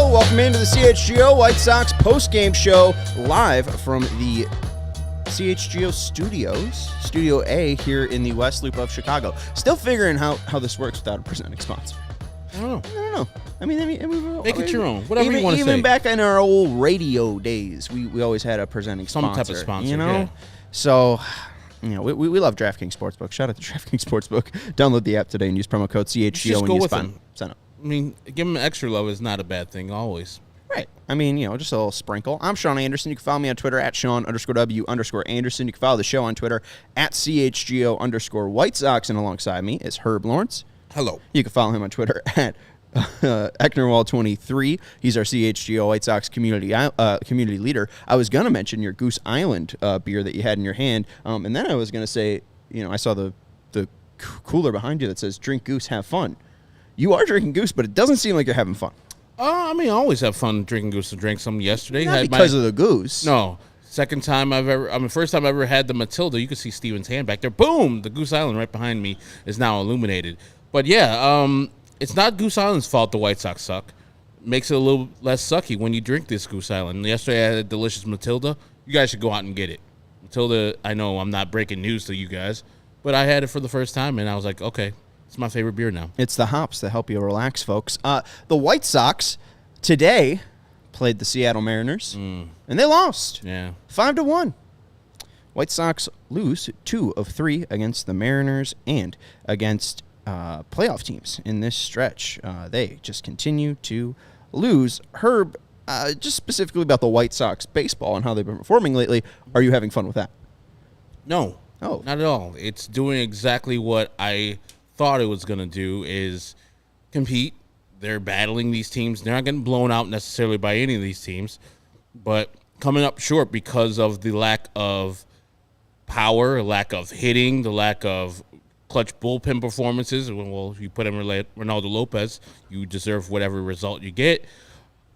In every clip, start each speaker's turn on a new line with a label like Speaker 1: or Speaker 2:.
Speaker 1: Welcome into the CHGO White Sox postgame show live from the CHGO studios, Studio A here in the West Loop of Chicago. Still figuring how this works without a presenting sponsor.
Speaker 2: I don't know.
Speaker 1: I mean,
Speaker 2: make it your own. Whatever you want to say.
Speaker 1: Even back in our old radio days, we always had a presenting sponsor.
Speaker 2: Some type of sponsor,
Speaker 1: you know?
Speaker 2: yeah.
Speaker 1: So, you know, we love DraftKings Sportsbook. Shout out to DraftKings Sportsbook. Download the app today and use promo code CHGO
Speaker 2: just
Speaker 1: when
Speaker 2: go
Speaker 1: you
Speaker 2: with
Speaker 1: sign up.
Speaker 2: I mean, give them extra love is not a bad thing, always.
Speaker 1: Right. I mean, you know, just a little sprinkle. I'm Sean Anderson. You can follow me on Twitter at Sean_W_Anderson. You can follow the show on Twitter at CHGO_White Sox. And alongside me is Herb Lawrence.
Speaker 2: Hello.
Speaker 1: You can follow him on Twitter at Ecknerwall23. He's our CHGO White Sox community leader. I was going to mention your Goose Island beer that you had in your hand. And then I was going to say, you know, I saw the cooler behind you that says, drink Goose, have fun. You are drinking Goose, but it doesn't seem like you're having fun.
Speaker 2: I mean, I always have fun drinking Goose. I drank some yesterday.
Speaker 1: Not because of the Goose.
Speaker 2: No. First time I've ever had the Matilda. You can see Steven's hand back there. Boom! The Goose Island right behind me is now illuminated. But yeah, it's not Goose Island's fault the White Sox suck. Makes it a little less sucky when you drink this Goose Island. Yesterday I had a delicious Matilda. You guys should go out and get it. Matilda, I know I'm not breaking news to you guys, but I had it for the first time, and I was like, okay. It's my favorite beer now.
Speaker 1: It's the hops that help you relax, folks. The White Sox today played the Seattle Mariners, and they lost.
Speaker 2: Yeah,
Speaker 1: 5-1. White Sox lose 2 of 3 against the Mariners and against playoff teams in this stretch. They just continue to lose. Herb, just specifically about the White Sox baseball and how they've been performing lately, are you having fun with that?
Speaker 2: No.
Speaker 1: Oh.
Speaker 2: Not at all. It's doing exactly what I thought it was going to do, is compete. They're battling these teams. They're not getting blown out necessarily by any of these teams, but coming up short because of the lack of power, lack of hitting, the lack of clutch bullpen performances. Well, if you put in Reynaldo Lopez, you deserve whatever result you get.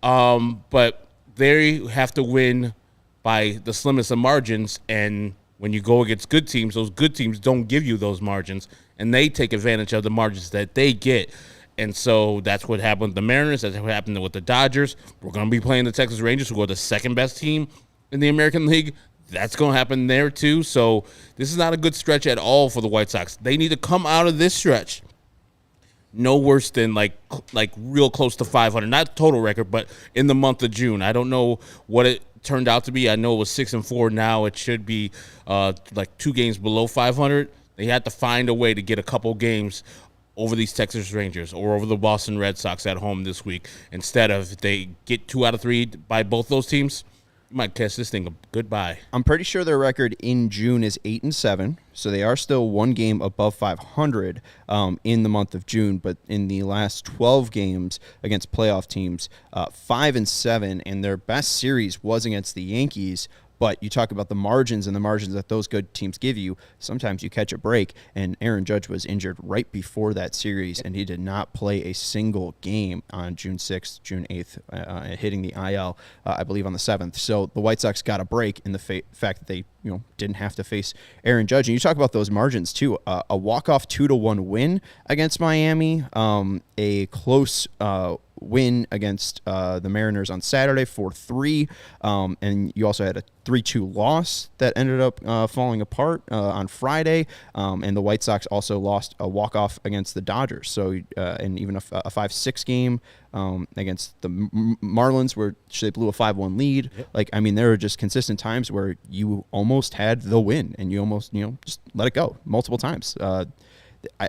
Speaker 2: But they have to win by the slimmest of margins, and when you go against good teams, those good teams don't give you those margins, and they take advantage of the margins that they get. And so that's what happened with the Mariners. That's what happened with the Dodgers. We're going to be playing the Texas Rangers, who are the second-best team in the American League. That's going to happen there, too. So this is not a good stretch at all for the White Sox. They need to come out of this stretch no worse than, like real close to 500. Not total record, but in the month of June. I don't know what it turned out to be. I know it was 6-4 now. It should be like 2 games below 500. They had to find a way to get a couple games over these Texas Rangers or over the Boston Red Sox at home this week. Instead of, if they get 2 out of 3 by both those teams, you might catch this thing goodbye.
Speaker 1: I'm pretty sure their record in June is 8-7, so they are still 1 game above 500 in the month of June. But in the last 12 games against playoff teams, 5-7, and their best series was against the Yankees. But you talk about the margins and the margins that those good teams give you. Sometimes you catch a break, and Aaron Judge was injured right before that series, and he did not play a single game on June 6th, June 8th, hitting the IL, I believe, on the 7th. So the White Sox got a break in the fact that they didn't have to face Aaron Judge. And you talk about those margins, too. A walk-off 2-1 win against Miami, a close win against the Mariners on Saturday, 4-3, and you also had a 3-2 loss that ended up falling apart on Friday, and the White Sox also lost a walk-off against the Dodgers, so and even a 5-6 game against the Marlins where they blew a 5-1 lead. Yep. Like, I mean, there were just consistent times where you almost had the win, and you almost, just let it go multiple times.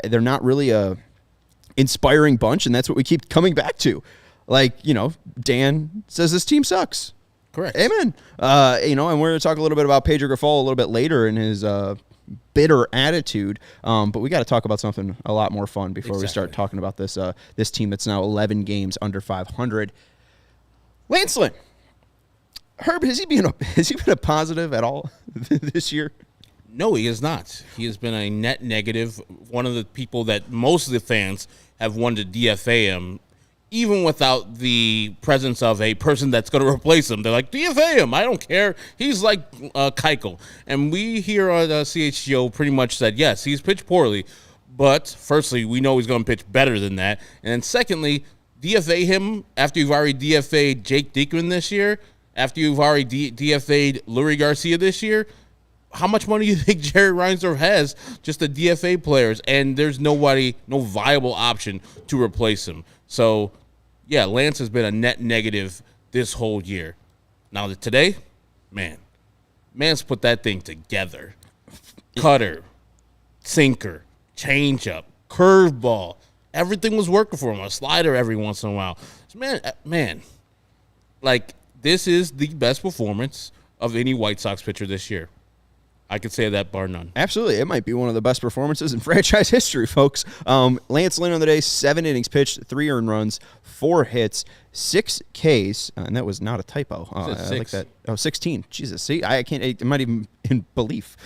Speaker 1: They're not really a inspiring bunch, and that's what we keep coming back to. Like, Dan says this team sucks.
Speaker 2: Correct.
Speaker 1: Amen. And we're going to talk a little bit about Pedro Grifol a little bit later in his bitter attitude. But we got to talk about something a lot more fun before we start talking about this team that's now 11 games under 500. Lance Lynn. Herb, has he been a positive at all this year?
Speaker 2: No, he is not. He has been a net negative. One of the people that most of the fans have wanted to DFA him, even without the presence of a person that's going to replace him. They're like, DFA him. I don't care. He's like Keuchel. And we here on CHGO pretty much said, yes, he's pitched poorly. But firstly, we know he's going to pitch better than that. And then secondly, DFA him after you've already DFA'd Jake Diekman this year, after you've already DFA'd Lurie Garcia this year. How much money do you think Jerry Reinsdorf has just to DFA players? And there's no viable option to replace him. So, yeah, Lance has been a net negative this whole year. Now, today, man's put that thing together. Cutter, sinker, changeup, curveball. Everything was working for him. A slider every once in a while. So, man, like, this is the best performance of any White Sox pitcher this year. I could say that bar none.
Speaker 1: Absolutely. It might be one of the best performances in franchise history, folks. Lance Lynn on the day, 7 innings pitched, 3 earned runs, 4 hits, 6 Ks, and that was not a typo. I like that. Oh, 16. Jesus. See, I can't, I'm not even in belief.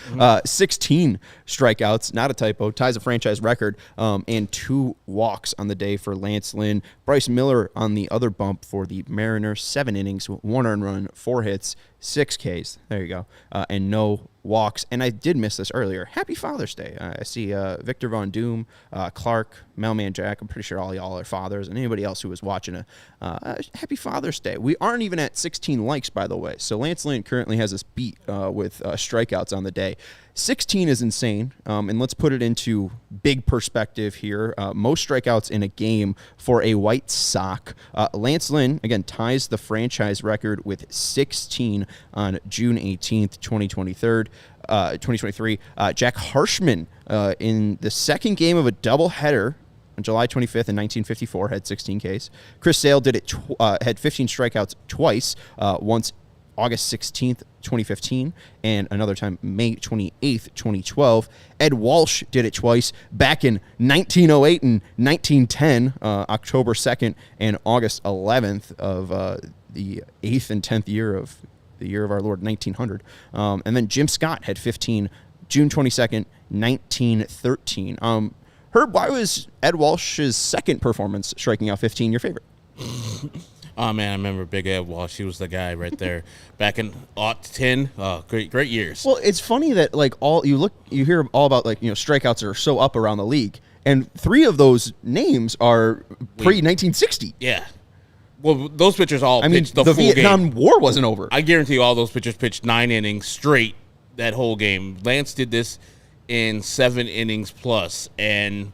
Speaker 1: 16 strikeouts, not a typo, ties a franchise record, and 2 walks on the day for Lance Lynn. Bryce Miller on the other bump for the Mariners, 7 innings, 1 earned run, 4 hits, 6 Ks. There you go. And no walks. And I did miss this earlier. Happy Father's Day. I see Victor Von Doom, Clark, Mailman Jack. I'm pretty sure all y'all are fathers, and anybody else who was watching happy Father's Day. We aren't even at 16 likes, by the way. So Lance Lynn currently has us beat with strikeouts on the day. 16 is insane, and let's put it into big perspective here. Most strikeouts in a game for a White Sox. Lance Lynn, again, ties the franchise record with 16 on June 18th, 2023. Jack Harshman in the second game of a doubleheader on July 25th in 1954 had 16 Ks. Chris Sale did it had 15 strikeouts twice, once August 16th, 2015, and another time May 28th, 2012. Ed Walsh did it twice back in 1908 and 1910, October 2nd and August 11th of the 8th and 10th year of the year of our Lord, 1900. And then Jim Scott had 15, June 22nd, 1913. Herb, why was Ed Walsh's second performance striking out 15 your favorite?
Speaker 2: Oh, man, I remember Big Ed Walsh. He was the guy right there back in 10. Oh, great years.
Speaker 1: Well, it's funny that you hear all about strikeouts are so up around the league, and 3 of those names are pre-1960.
Speaker 2: Yeah. Well, those pitchers all pitched the full
Speaker 1: Vietnam
Speaker 2: game.
Speaker 1: War wasn't over.
Speaker 2: I guarantee you all those pitchers pitched 9 innings straight that whole game. Lance did this in 7 innings plus, and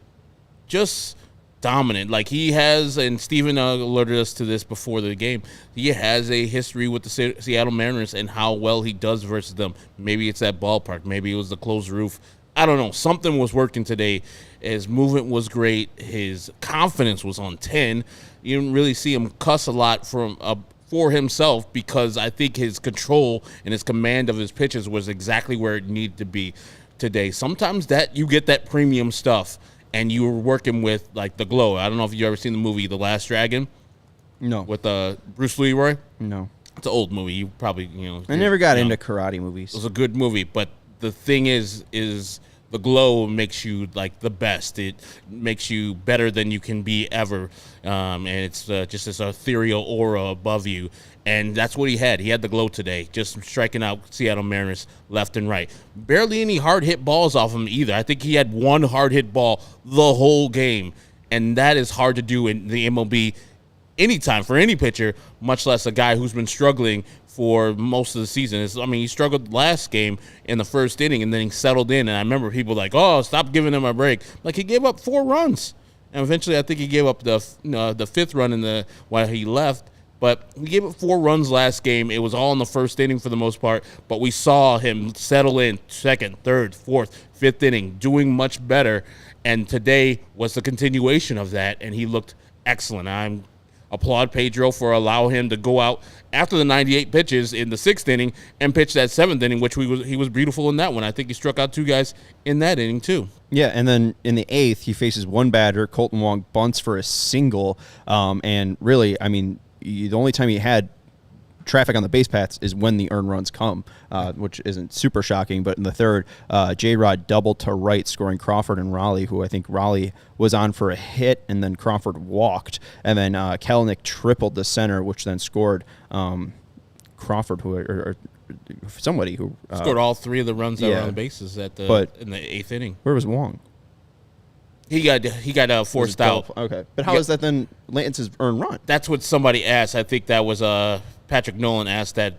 Speaker 2: just dominant. Like he has, and Steven alerted us to this before the game, he has a history with the Seattle Mariners and how well he does versus them. Maybe it's that ballpark. Maybe it was the closed roof. I don't know. Something was working today. His movement was great. His confidence was on 10. You didn't really see him cuss a lot for himself because I think his control and his command of his pitches was exactly where it needed to be today. Sometimes that you get that premium stuff and you were working with like the glow. I don't know if you've ever seen the movie The Last Dragon.
Speaker 1: No.
Speaker 2: With Bruce Leroy.
Speaker 1: No.
Speaker 2: It's an old movie. You probably
Speaker 1: I never got into karate movies.
Speaker 2: It was a good movie, but the thing is the glow makes you like the best. It makes you better than you can be ever, and it's just this ethereal aura above you. And that's what he had. He had the glow today, just striking out Seattle Mariners left and right. Barely any hard hit balls off him either. I think he had 1 hard hit ball the whole game, and that is hard to do in the MLB anytime for any pitcher, much less a guy who's been struggling for most of the season. He struggled last game in the first inning, and then he settled in. And I remember people like, "Oh, stop giving him a break." Like he gave up 4 runs, and eventually I think he gave up the 5th run while he left. But he gave up 4 runs last game. It was all in the first inning for the most part. But we saw him settle in 2nd, 3rd, 4th, 5th inning, doing much better. And today was the continuation of that, and he looked excellent. I'm applaud Pedro for allowing him to go out after the 98 pitches in the 6th inning and pitch that 7th inning, which he was beautiful in that one. I think he struck out 2 guys in that inning too.
Speaker 1: Yeah, and then in the 8th, he faces one batter. Colton Wong bunts for a single, and really, I mean, the only time he had traffic on the base paths is when the earned runs come, which isn't super shocking. But in the 3rd, J-Rod doubled to right, scoring Crawford and Raleigh, who I think Raleigh was on for a hit, and then Crawford walked. And then Kelenic tripled the center, which then scored Crawford, or somebody who
Speaker 2: scored all 3 of the runs that were on the bases in the 8th inning.
Speaker 1: Where was Wong?
Speaker 2: He got forced out.
Speaker 1: Okay, but how is that then Lance's earned run?
Speaker 2: That's what somebody asked. I think that was Patrick Nolan asked that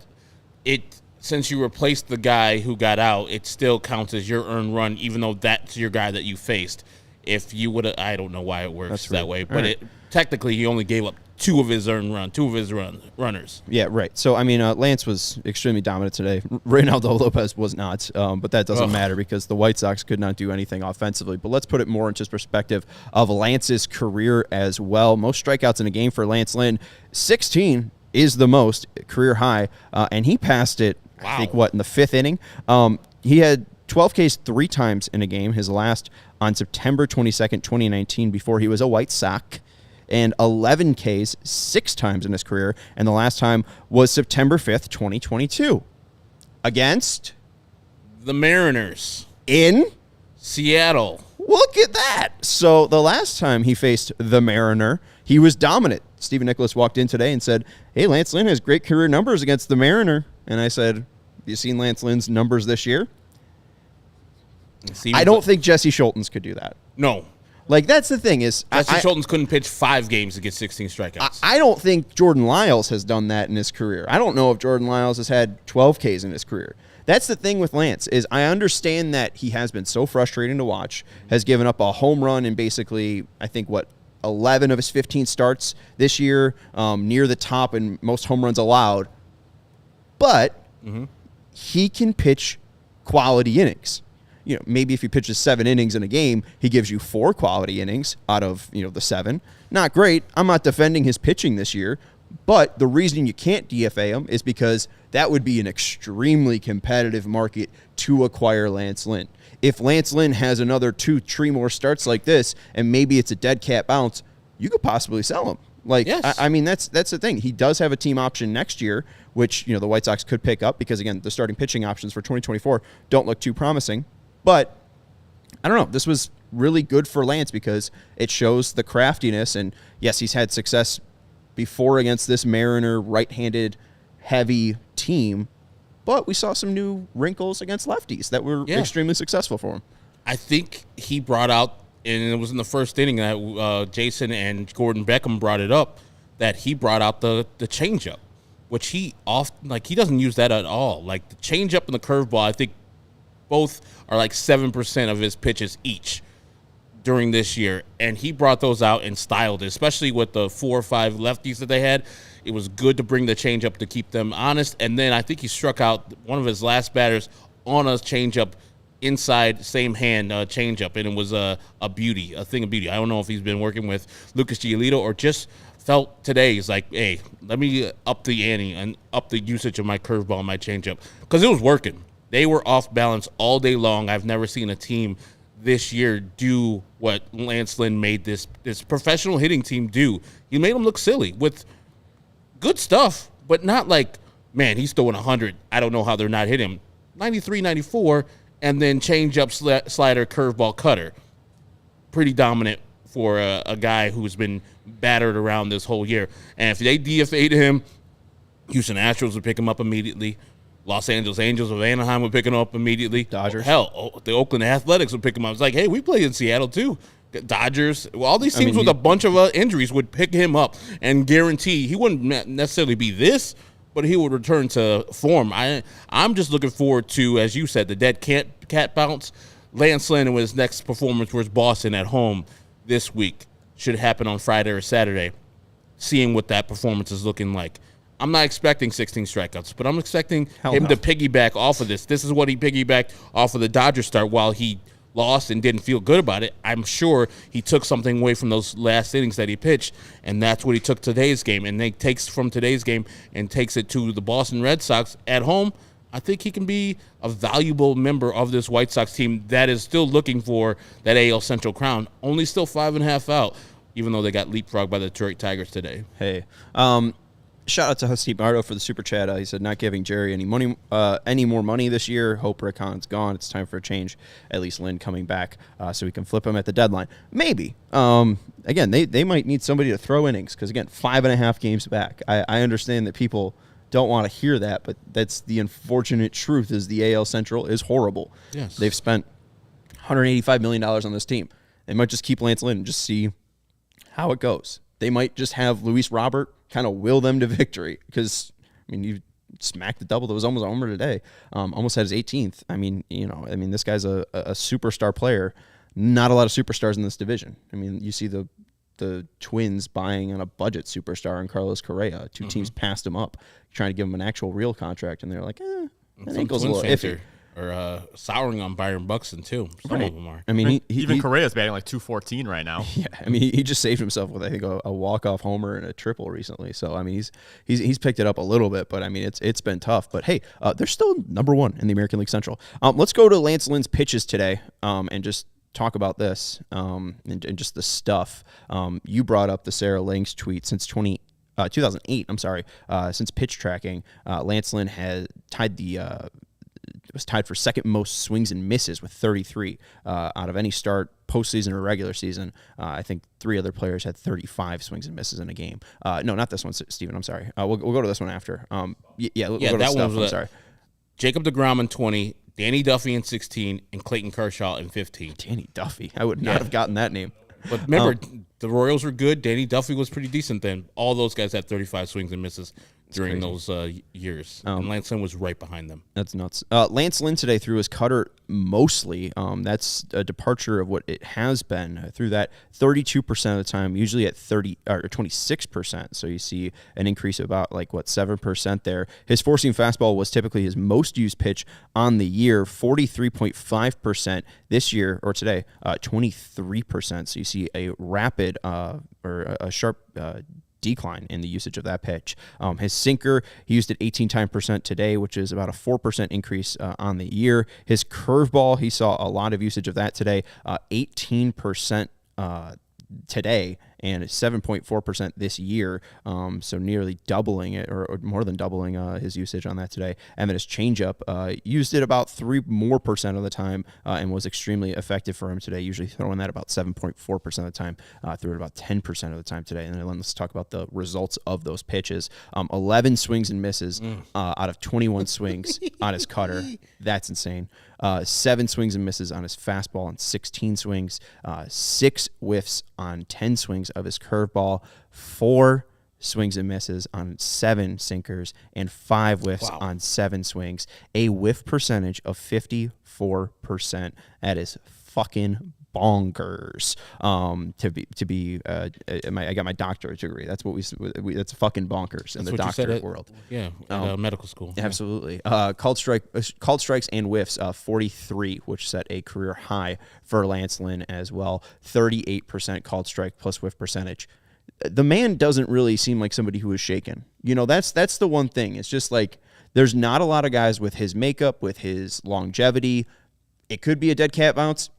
Speaker 2: since you replaced the guy who got out, it still counts as your earned run, even though that's your guy that you faced. If you would have, I don't know why it works that way, but technically he only gave up 2 of his runners.
Speaker 1: Yeah, right. So, I mean, Lance was extremely dominant today. Reynaldo Lopez was not, but that doesn't matter because the White Sox could not do anything offensively. But let's put it more into perspective of Lance's career as well. Most strikeouts in a game for Lance Lynn, 16 is the most, career high, and he passed it, I think, in the 5th inning? He had 12 Ks 3 times in a game, his last on September 22nd, 2019, before he was a White Sox, and 11 Ks 6 times in his career, and the last time was September 5th, 2022. Against?
Speaker 2: The Mariners.
Speaker 1: In?
Speaker 2: Seattle.
Speaker 1: Look at that. So the last time he faced the Mariner, he was dominant. Stephen Nicholas walked in today and said, hey, Lance Lynn has great career numbers against the Mariner. And I said, have you seen Lance Lynn's numbers this year? I don't think Jesse Schultens could do that.
Speaker 2: No.
Speaker 1: Like, that's the thing is...
Speaker 2: Jesse Schultens couldn't pitch 5 games to get 16 strikeouts.
Speaker 1: I don't think Jordan Lyles has done that in his career. I don't know if Jordan Lyles has had 12 Ks in his career. That's the thing with Lance is I understand that he has been so frustrating to watch, has given up a home run in basically, I think, 11 of his 15 starts this year, near the top in most home runs allowed. But he can pitch quality innings. You know, maybe if he pitches 7 innings in a game, he gives you 4 quality innings out of, the 7. Not great. I'm not defending his pitching this year, but the reason you can't DFA him is because that would be an extremely competitive market to acquire Lance Lynn. If Lance Lynn has another 2-3 more starts like this, and maybe it's a dead cat bounce, you could possibly sell him. Like, yes. I mean, that's the thing. He does have a team option next year, which, the White Sox could pick up because, again, the starting pitching options for 2024 don't look too promising. But I don't know. This was really good for Lance because it shows the craftiness. And, yes, he's had success before against this Mariner right-handed heavy team. But we saw some new wrinkles against lefties that were extremely successful for him.
Speaker 2: I think he brought out, and it was in the 1st inning that Jason and Gordon Beckham brought it up, that he brought out the changeup, which he doesn't use that at all. Like the changeup and the curveball, I think both are like 7% of his pitches each during this year, and he brought those out and styled it, especially with the 4 or 5 lefties that they had. It was good to bring the changeup to keep them honest, and then I think he struck out one of his last batters on a changeup inside same hand changeup, and it was a thing of beauty. I don't know if he's been working with Lucas Giolito or just felt today he's like, hey, let me up the ante and up the usage of my curveball and my changeup because it was working. They were off balance all day long. I've never seen a team this year do what Lance Lynn made this professional hitting team do. He made them look silly with good stuff, but not like, man, he's throwing 100. I don't know how they're not hitting him. 93, 94, and then change up slider, curveball, cutter. Pretty dominant for a guy who's been battered around this whole year. And if they DFA'd him, Houston Astros would pick him up immediately. Los Angeles Angels of Anaheim would pick him up immediately. Dodgers. The Oakland Athletics would pick him up. It's like, hey, we play in Seattle too. Dodgers. Well, all these teams with a bunch of injuries would pick him up and guarantee he wouldn't necessarily be this, but he would return to form. I'm just looking forward to, as you said, the dead cat bounce. Lance Lynn and his next performance was Boston at home this week. Should happen on Friday or Saturday. Seeing what that performance is looking like. I'm not expecting 16 strikeouts, but I'm expecting him to piggyback off of this. This is what he piggybacked off of the Dodgers start while he lost and didn't feel good about it, I'm sure he took something away from those last innings that he pitched, and that's what he took today's game. And he takes from today's game and takes it to the Boston Red Sox at home. I think he can be a valuable member of this White Sox team that is still looking for that AL Central crown. Only still 5.5 out, even though they got leapfrogged by the Detroit Tigers today.
Speaker 1: Hey, shout out to Steve Mardo for the super chat. He said, not giving Jerry any more money this year. Hope Rick Hahn's gone. It's time for a change. At least Lynn coming back so we can flip him at the deadline. Maybe. Again, they might need somebody to throw innings because, again, 5.5 games back. I understand that people don't want to hear that, but that's the unfortunate truth is the AL Central is horrible.
Speaker 2: Yes.
Speaker 1: They've spent $185 million on this team. They might just keep Lance Lynn and just see how it goes. They might just have Luis Robert kind of will them to victory because, I mean, you smacked the double that was almost a homer today. Almost had his 18th. I mean, this guy's a superstar player. Not a lot of superstars in this division. I mean, you see the Twins buying on a budget superstar in Carlos Correa. Two teams passed him up, trying to give him an actual real contract, and they're like, that ankle's a little iffy.
Speaker 2: Or souring on Byron Buxton, too. Some of them are.
Speaker 1: I mean,
Speaker 3: even Correa's batting like 214 right now.
Speaker 1: Yeah, I mean, he just saved himself with, I think, a walk-off homer and a triple recently. So, I mean, he's picked it up a little bit, but, I mean, it's been tough. But, hey, they're still number one in the American League Central. Let's go to Lance Lynn's pitches today and just talk about this and just the stuff. You brought up the Sarah Langs tweet since 2008, since pitch tracking. Lance Lynn had was tied for second most swings and misses with 33 out of any start, postseason or regular season. I think 3 other players had 35 swings and misses in a game. No, not this one, Steven. I'm sorry. We'll go to this one after. We'll go to
Speaker 2: that
Speaker 1: stuff.
Speaker 2: one was
Speaker 1: I'm sorry.
Speaker 2: Jacob deGrom in 20, Danny Duffy in 16, and Clayton Kershaw in 15.
Speaker 1: Danny Duffy. I would not have gotten that name.
Speaker 2: But remember, the Royals were good. Danny Duffy was pretty decent then. All those guys had 35 swings and misses during those years. And Lance Lynn was right behind them.
Speaker 1: That's nuts. Lance Lynn today threw his cutter mostly. That's a departure of what it has been. Through that 32% of the time, usually at 30 or 26%. So you see an increase of about 7% there. His four-seam fastball was typically his most used pitch on the year, 43.5%. This year or today, 23%. So you see a rapid or a sharp decline in the usage of that pitch. His sinker, he used it 18% today, which is about a 4% increase on the year. His curveball, he saw a lot of usage of that today, 18% today, and 7.4% this year, so nearly doubling it, or more than doubling his usage on that today. And then his changeup, used it about 3% more of the time, and was extremely effective for him today, usually throwing that about 7.4% of the time, threw it about 10% of the time today. And then let's talk about the results of those pitches. 11 swings and misses out of 21 swings on his cutter. That's insane. 7 swings and misses on his fastball on 16 swings, 6 whiffs on 10 swings of his curveball, 4 swings and misses on 7 sinkers, and 5 whiffs on 7 swings. A whiff percentage of 54%. That is fucking bonkers. I got my doctorate degree. That's what that's fucking bonkers in the doctorate world.
Speaker 2: Medical school.
Speaker 1: Absolutely. Called strikes and whiffs, 43, which set a career high for Lance Lynn as well. 38% called strike plus whiff percentage. The man doesn't really seem like somebody who is shaken. That's the one thing. It's just there's not a lot of guys with his makeup, with his longevity. It could be a dead cat bounce.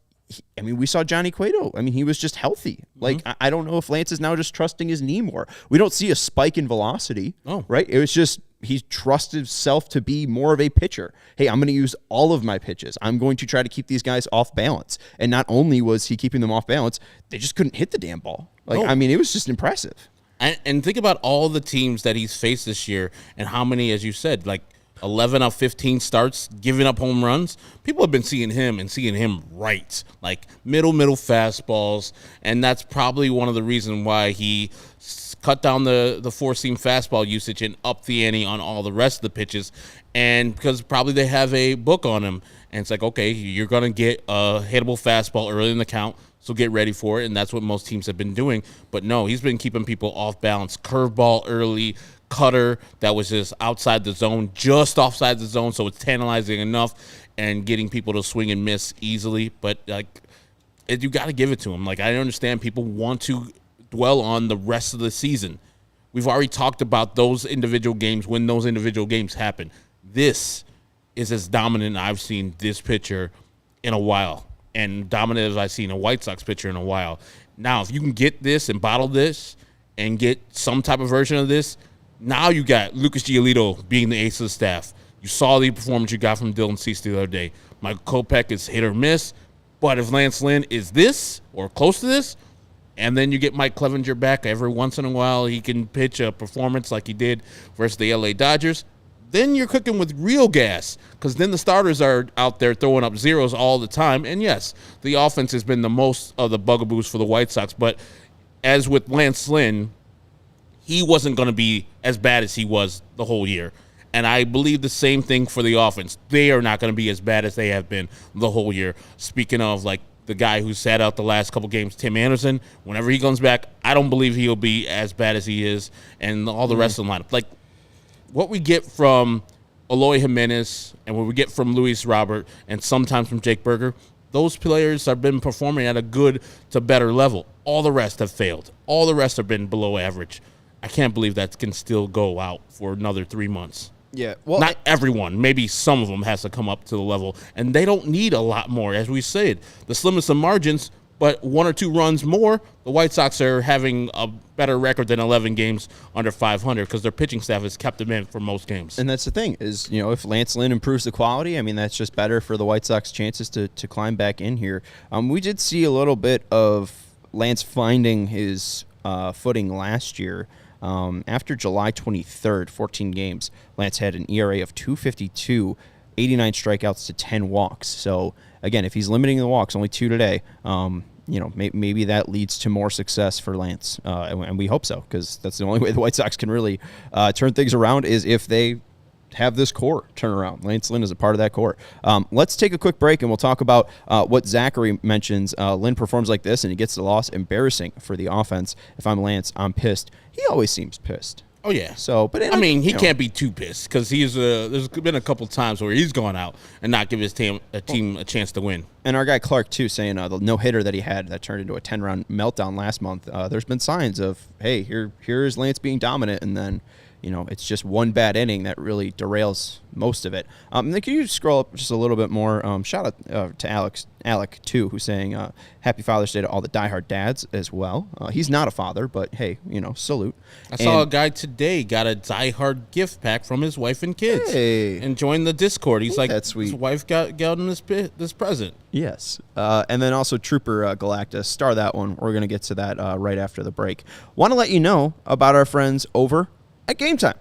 Speaker 1: We saw Johnny Cueto. he was just healthy. I don't know if Lance is now just trusting his knee more. We don't see a spike in velocity, right? It was just he trusted himself to be more of a pitcher. Hey, I'm going to use all of my pitches. I'm going to try to keep these guys off balance. And not only was he keeping them off balance, they just couldn't hit the damn ball. It was just impressive.
Speaker 2: And think about all the teams that he's faced this year and how many, as you said, 11 out of 15 starts, giving up home runs. People have been seeing him right, middle fastballs, and that's probably one of the reasons why he cut down the four-seam fastball usage and up the ante on all the rest of the pitches, and because probably they have a book on him, and it's okay, you're going to get a hittable fastball early in the count, so get ready for it, and that's what most teams have been doing. But no, he's been keeping people off balance. Curveball early, cutter that was just outside the zone, just offside the zone, so it's tantalizing enough. and getting people to swing and miss easily. But you got to give it to him. Like, I understand people want to dwell on the rest of the season. We've already talked about those individual games when those individual games happen. This is as dominant I've seen this pitcher in a while, and dominant as I've seen a White Sox pitcher in a while. Now, if you can get this and bottle this and get some type of version of this, now you got Lucas Giolito being the ace of the staff. You saw the performance you got from Dylan Cease the other day. Michael Kopech is hit or miss, but if Lance Lynn is this or close to this, and then you get Mike Clevenger back every once in a while, he can pitch a performance like he did versus the LA Dodgers, then you're cooking with real gas, because then the starters are out there throwing up zeros all the time. And yes, the offense has been the most of the bugaboos for the White Sox, but as with Lance Lynn, he wasn't going to be as bad as he was the whole year. And I believe the same thing for the offense. They are not going to be as bad as they have been the whole year. Speaking of, like, the guy who sat out the last couple games, Tim Anderson, whenever he comes back, I don't believe he'll be as bad as he is, and all the rest of the lineup. Like, what we get from Eloy Jimenez and what we get from Luis Robert and sometimes from Jake Berger, those players have been performing at a good to better level. All the rest have failed. All the rest have been below average. I can't believe that can still go out for another 3 months.
Speaker 1: Yeah, well,
Speaker 2: not everyone. Maybe some of them has to come up to the level, and they don't need a lot more. As we said, the slimmest of margins, but 1 or 2 runs more, the White Sox are having a better record than 11 games under 500 because their pitching staff has kept them in for most games.
Speaker 1: And that's the thing is, if Lance Lynn improves the quality, I mean, that's just better for the White Sox chances to climb back in here. We did see a little bit of Lance finding his footing last year. After July 23rd, 14 games, Lance had an ERA of 2.52, 89 strikeouts to 10 walks. So, again, if he's limiting the walks, only 2 today, maybe that leads to more success for Lance. And we hope so, because that's the only way the White Sox can really turn things around is if they have this core turn around. Lance Lynn is a part of that core. Let's take a quick break, and we'll talk about what Zachary mentions. Lynn performs like this, and he gets the loss. Embarrassing for the offense. If I'm Lance, I'm pissed. He always seems pissed.
Speaker 2: Oh, yeah.
Speaker 1: So, but
Speaker 2: I mean, he can't be too pissed because there's been a couple times where he's gone out and not give his team a chance to win. And our guy Clark, too, saying the no-hitter that he had that turned into a 10-run meltdown last month, there's been signs of, hey, here's Lance being dominant, and then it's just one bad inning that really derails most of it. Can you scroll up just a little bit more? Shout out to Alec, too, who's saying Happy Father's Day to all the diehard dads as well. He's not a father, but, hey, salute. I saw a guy today got a diehard gift pack from his wife and kids and joined the Discord. He's like, that's sweet. His wife got him this present.
Speaker 1: Yes. And then also Trooper Galactus. Star that one. We're going to get to that right after the break. Want to let you know about our friends over at Game Time.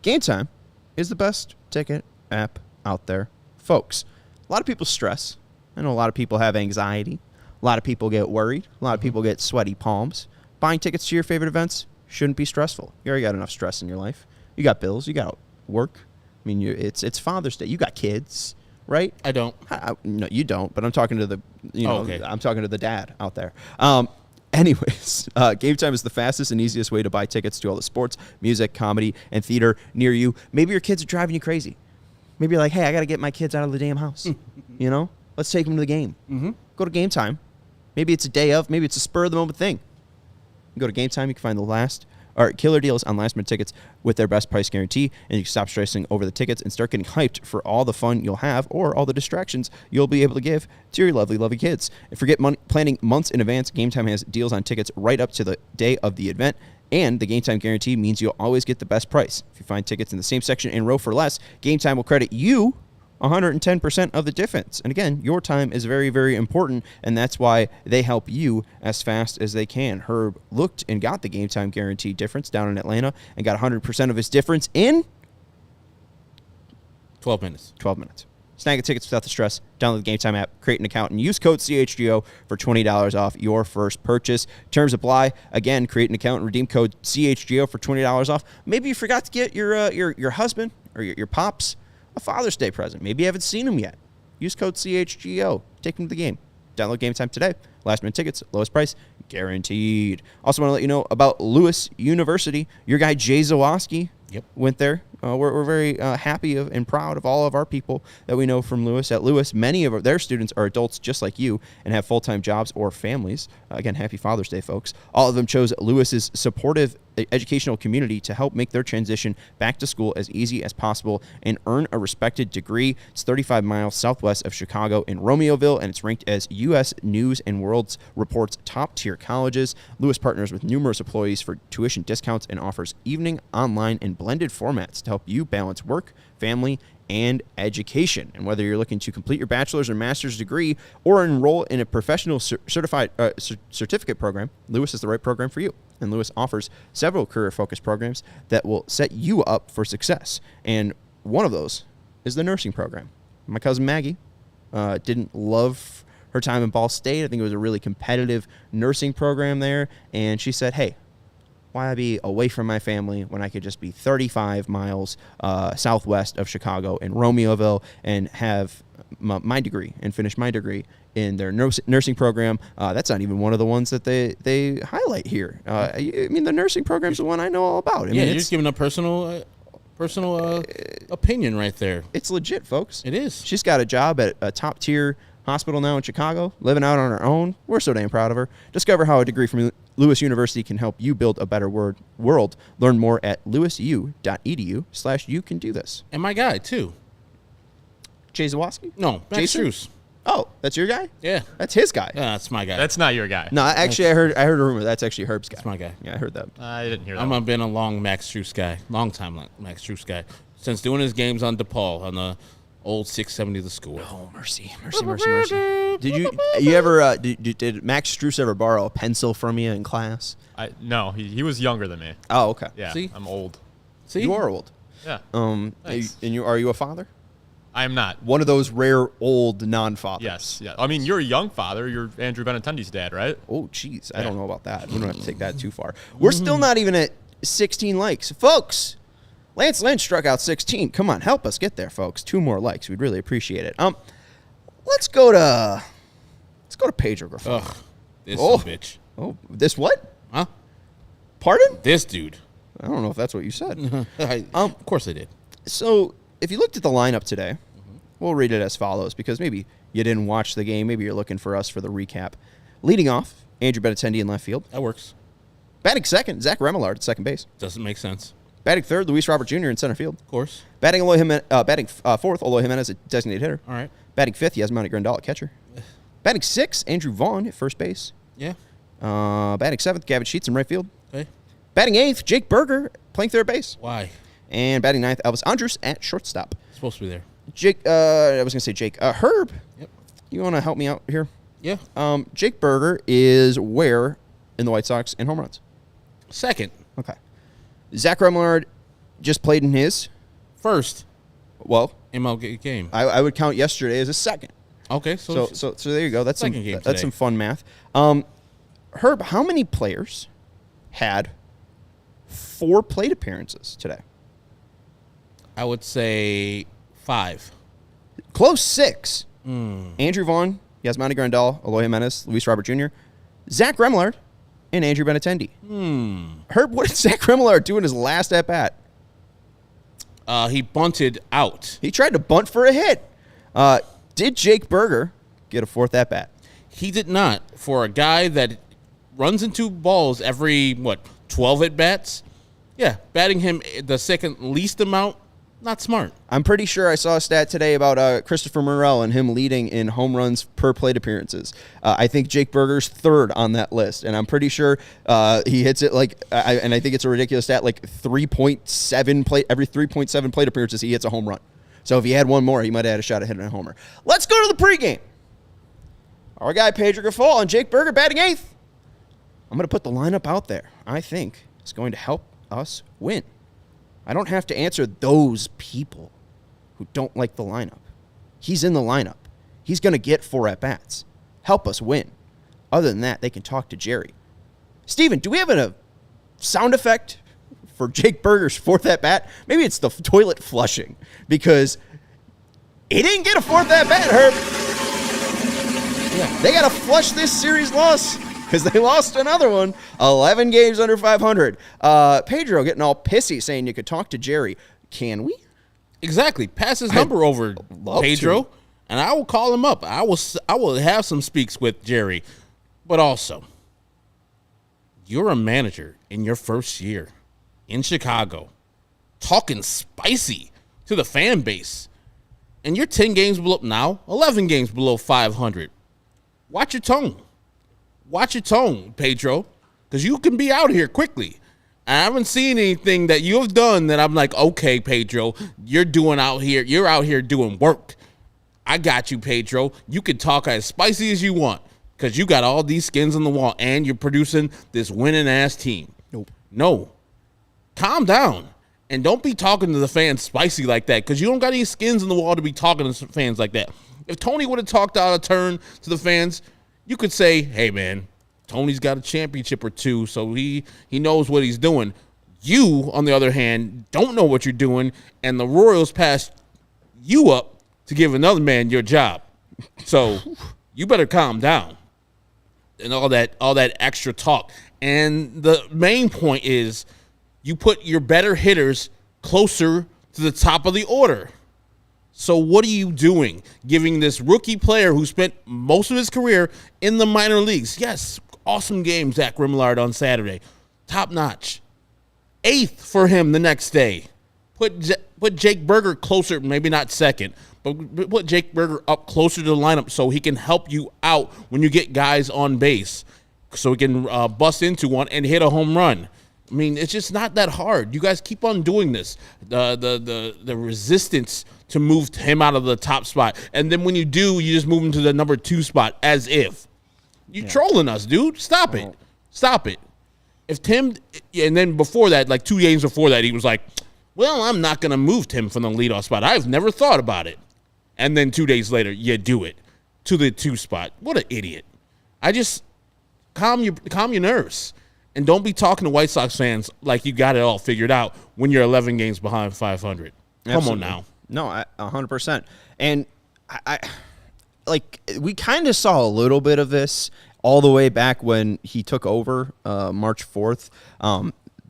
Speaker 1: Game Time is the best ticket app out there, folks. A lot of people stress. I know a lot of people have anxiety. A lot of people get worried. A lot of people get sweaty palms. Buying tickets to your favorite events shouldn't be stressful. You already got enough stress in your life. You got bills. You got work. I mean, it's Father's Day. You got kids, right?
Speaker 2: I don't.
Speaker 1: No, you don't. But I'm talking to the
Speaker 2: okay.
Speaker 1: I'm talking to the dad out there. Anyways, Game Time is the fastest and easiest way to buy tickets to all the sports, music, comedy, and theater near you. Maybe your kids are driving you crazy. Maybe you're like, hey, I got to get my kids out of the damn house. Let's take them to the game. Mm-hmm. Go to Game Time. Maybe it's a day of. Maybe it's a spur-of-the-moment thing. You go to Game Time. You can find killer deals on last-minute tickets with their best price guarantee, and you can stop stressing over the tickets and start getting hyped for all the fun you'll have or all the distractions you'll be able to give to your lovely, lovely kids. And forget planning months in advance. Game Time has deals on tickets right up to the day of the event, and the Game Time guarantee means you'll always get the best price. If you find tickets in the same section and row for less, Game Time will credit you 110% of the difference. And again, your time is very, very important, and that's why they help you as fast as they can. Herb looked and got the Game Time guarantee difference down in Atlanta and got 100% of his difference in
Speaker 2: 12 minutes.
Speaker 1: 12 minutes. Snag tickets without the stress. Download the Game Time app, create an account, and use code CHGO for $20 off your first purchase. Terms apply. Again, create an account and redeem code CHGO for $20 off. Maybe you forgot to get your husband or your pops a Father's Day present. Maybe you haven't seen him yet. Use code CHGO. Take him to the game. Download Game Time today. Last minute tickets, lowest price, guaranteed. Also want to let you know about Lewis University. Your guy Jay Zawoski went there We're very happy and proud of all of our people that we know from Lewis. At Lewis, many of their students are adults just like you and have full-time jobs or families. Again, happy Father's Day, folks. All of them chose Lewis's supportive educational community to help make their transition back to school as easy as possible and earn a respected degree. It's 35 miles southwest of Chicago in Romeoville, and it's ranked as U.S. News and World Report's top-tier colleges. Lewis partners with numerous employees for tuition discounts and offers evening, online, and blended formats to help you balance work, family, and education. And whether you're looking to complete your bachelor's or master's degree or enroll in a professional certificate program, Lewis is the right program for you. And Lewis offers several career-focused programs that will set you up for success. And one of those is the nursing program. My cousin Maggie didn't love her time in Ball State. I think it was a really competitive nursing program there. And she said, hey, why be away from my family when I could just be 35 miles southwest of Chicago in Romeoville and have my degree and finish my degree in their nursing program. That's not even one of the ones that they highlight here. I mean, the nursing program is the one I know all about. I mean,
Speaker 2: you're just giving a personal opinion right there.
Speaker 1: It's legit, folks.
Speaker 2: It is.
Speaker 1: She's got a job at a top-tier hospital now in Chicago, living out on her own. We're so damn proud of her. Discover how a degree from Lewis University can help you build a better world. Learn more at lewisu.edu/you can do this.
Speaker 2: And my guy, too.
Speaker 1: Jay Zawoski?
Speaker 2: No, Max Strus.
Speaker 1: Oh, that's your guy?
Speaker 2: Yeah.
Speaker 1: That's his guy.
Speaker 2: Yeah, that's my guy.
Speaker 3: That's not your guy.
Speaker 1: No, actually, I heard a rumor. That's actually Herb's guy.
Speaker 2: That's my guy.
Speaker 1: Yeah, I heard that.
Speaker 3: I didn't hear that.
Speaker 2: I've been a long Max Strus guy. Long time Max Strus guy. Since doing his games on DePaul on the old 670 the school.
Speaker 1: Oh, mercy. Did you ever did Max Strus ever borrow a pencil from you in class?
Speaker 3: No, he was younger than me.
Speaker 1: Oh, okay.
Speaker 3: Yeah,
Speaker 2: See?
Speaker 3: I'm old.
Speaker 2: See?
Speaker 1: You are old.
Speaker 3: Yeah.
Speaker 1: Nice. Are you a father?
Speaker 3: I am not.
Speaker 1: One of those rare old non-fathers.
Speaker 3: Yes. Yeah. I mean, you're a young father. You're Andrew Benintendi's dad, right?
Speaker 1: Oh, jeez. I don't know about that. We don't have to take that too far. We're still not even at 16 likes. Folks, Lance Lynn struck out 16. Come on, help us get there, folks. 2 more likes. We'd really appreciate it. Let's go to Pedro Grifol.
Speaker 2: Ugh. This bitch.
Speaker 1: Oh, this what?
Speaker 2: Huh?
Speaker 1: Pardon?
Speaker 2: This dude.
Speaker 1: I don't know if that's what you said.
Speaker 2: Of course I did.
Speaker 1: So, if you looked at the lineup today, we'll read it as follows because maybe you didn't watch the game. Maybe you're looking for us for the recap. Leading off, Andrew Benintendi in left field.
Speaker 2: That works.
Speaker 1: Batting second, Zach Reynaldo at second base.
Speaker 2: Doesn't make sense.
Speaker 1: Batting third, Luis Robert Jr. in center field.
Speaker 2: Of course.
Speaker 1: Batting fourth, Eloy Jimenez, a designated hitter.
Speaker 2: All right.
Speaker 1: Batting fifth, Yasmani Grandal at catcher. Batting sixth, Andrew Vaughn at first base.
Speaker 2: Yeah.
Speaker 1: Batting seventh, Gavin Sheets in right field.
Speaker 2: Okay.
Speaker 1: Batting eighth, Jake Berger playing third base.
Speaker 2: Why?
Speaker 1: And batting ninth, Elvis Andrus at shortstop.
Speaker 2: Supposed to be there.
Speaker 1: Jake, I was going to say Jake. Herb,
Speaker 2: Yep.
Speaker 1: you want to help me out here?
Speaker 2: Yeah.
Speaker 1: Jake Berger is where in the White Sox in home runs?
Speaker 2: Second.
Speaker 1: Okay. Zach Remillard just played in his
Speaker 2: First.
Speaker 1: Well,
Speaker 2: MLB game.
Speaker 1: I would count yesterday as a second.
Speaker 2: Okay.
Speaker 1: So there you go. That's
Speaker 2: Second game
Speaker 1: that's
Speaker 2: today.
Speaker 1: some fun math. Herb, how many players had 4 plate appearances today?
Speaker 2: I would say 5.
Speaker 1: Close 6. Andrew Vaughn, Yasmani Grandal, Eloy Jimenez, Luis Robert Jr., Zach Remillard, and Andrew Benintendi. Herb, what did Zach Remillard do in his last at-bat?
Speaker 2: He bunted out.
Speaker 1: He tried to bunt for a hit. Did Jake Berger get a 4th at-bat?
Speaker 2: He did not. For a guy that runs into balls every, 12 at-bats? Yeah, batting him the second least amount, not smart.
Speaker 1: I'm pretty sure I saw a stat today about Christopher Morel and him leading in home runs per plate appearances. I think Jake Berger's 3rd on that list, and I'm pretty sure he hits it and I think it's a ridiculous stat, like 3.7 every 3.7 plate appearances he hits a home run. So if he had one more, he might have had a shot at hitting a homer. Let's go to the pregame. Our guy Pedro Grifol and Jake Berger batting 8th. I'm going to put the lineup out there. I think it's going to help us win. I don't have to answer those people who don't like the lineup. He's in the lineup. He's going to get 4 at-bats. Help us win. Other than that, they can talk to Jerry. Steven, do we have a sound effect for Jake Berger's 4th at-bat? Maybe it's the toilet flushing because he didn't get a 4th at-bat, Herb. Yeah. They got to flush this series loss because they lost another one, 11 games under 500. Pedro getting all pissy saying you could talk to Jerry. Can we?
Speaker 2: Exactly. Pass his number over, Pedro, and I will call him up. I will have some speaks with Jerry. But also, you're a manager in your first year in Chicago, talking spicy to the fan base, and you're 10 games below now, 11 games below 500. Watch your tone. Watch your tone, Pedro, because you can be out here quickly. I haven't seen anything that you have done that I'm like, okay, Pedro, you're out here doing work. I got you, Pedro. You can talk as spicy as you want because you got all these skins on the wall and you're producing this winning-ass team.
Speaker 1: Nope.
Speaker 2: No. Calm down. And don't be talking to the fans spicy like that because you don't got any skins on the wall to be talking to fans like that. If Tony would have talked out of turn to the fans, you could say, hey, man, Tony's got a championship or two, so he knows what he's doing. You, on the other hand, don't know what you're doing, and the Royals passed you up to give another man your job. So you better calm down and all that extra talk. And the main point is you put your better hitters closer to the top of the order. So what are you doing? Giving this rookie player who spent most of his career in the minor leagues. Yes, awesome game, Zach Remillard on Saturday. Top notch. 8th for him the next day. Put Jake Berger closer, maybe not second, but put Jake Berger up closer to the lineup so he can help you out when you get guys on base. So he can bust into one and hit a home run. I mean, it's just not that hard. You guys keep on doing this. The resistance to move him out of the top spot. And then when you do, you just move him to the number 2 spot as if. You're trolling us, dude. Stop it. Stop it. If Tim, and then before that, like 2 games before that, he was like, well, I'm not going to move Tim from the leadoff spot. I've never thought about it. And then 2 days later, you do it to the 2 spot. What an idiot. I just calm your nerves. And don't be talking to White Sox fans like you got it all figured out when you're 11 games behind 500. Come on now.
Speaker 1: No, 100%. And I we kind of saw a little bit of this all the way back when he took over March 4th.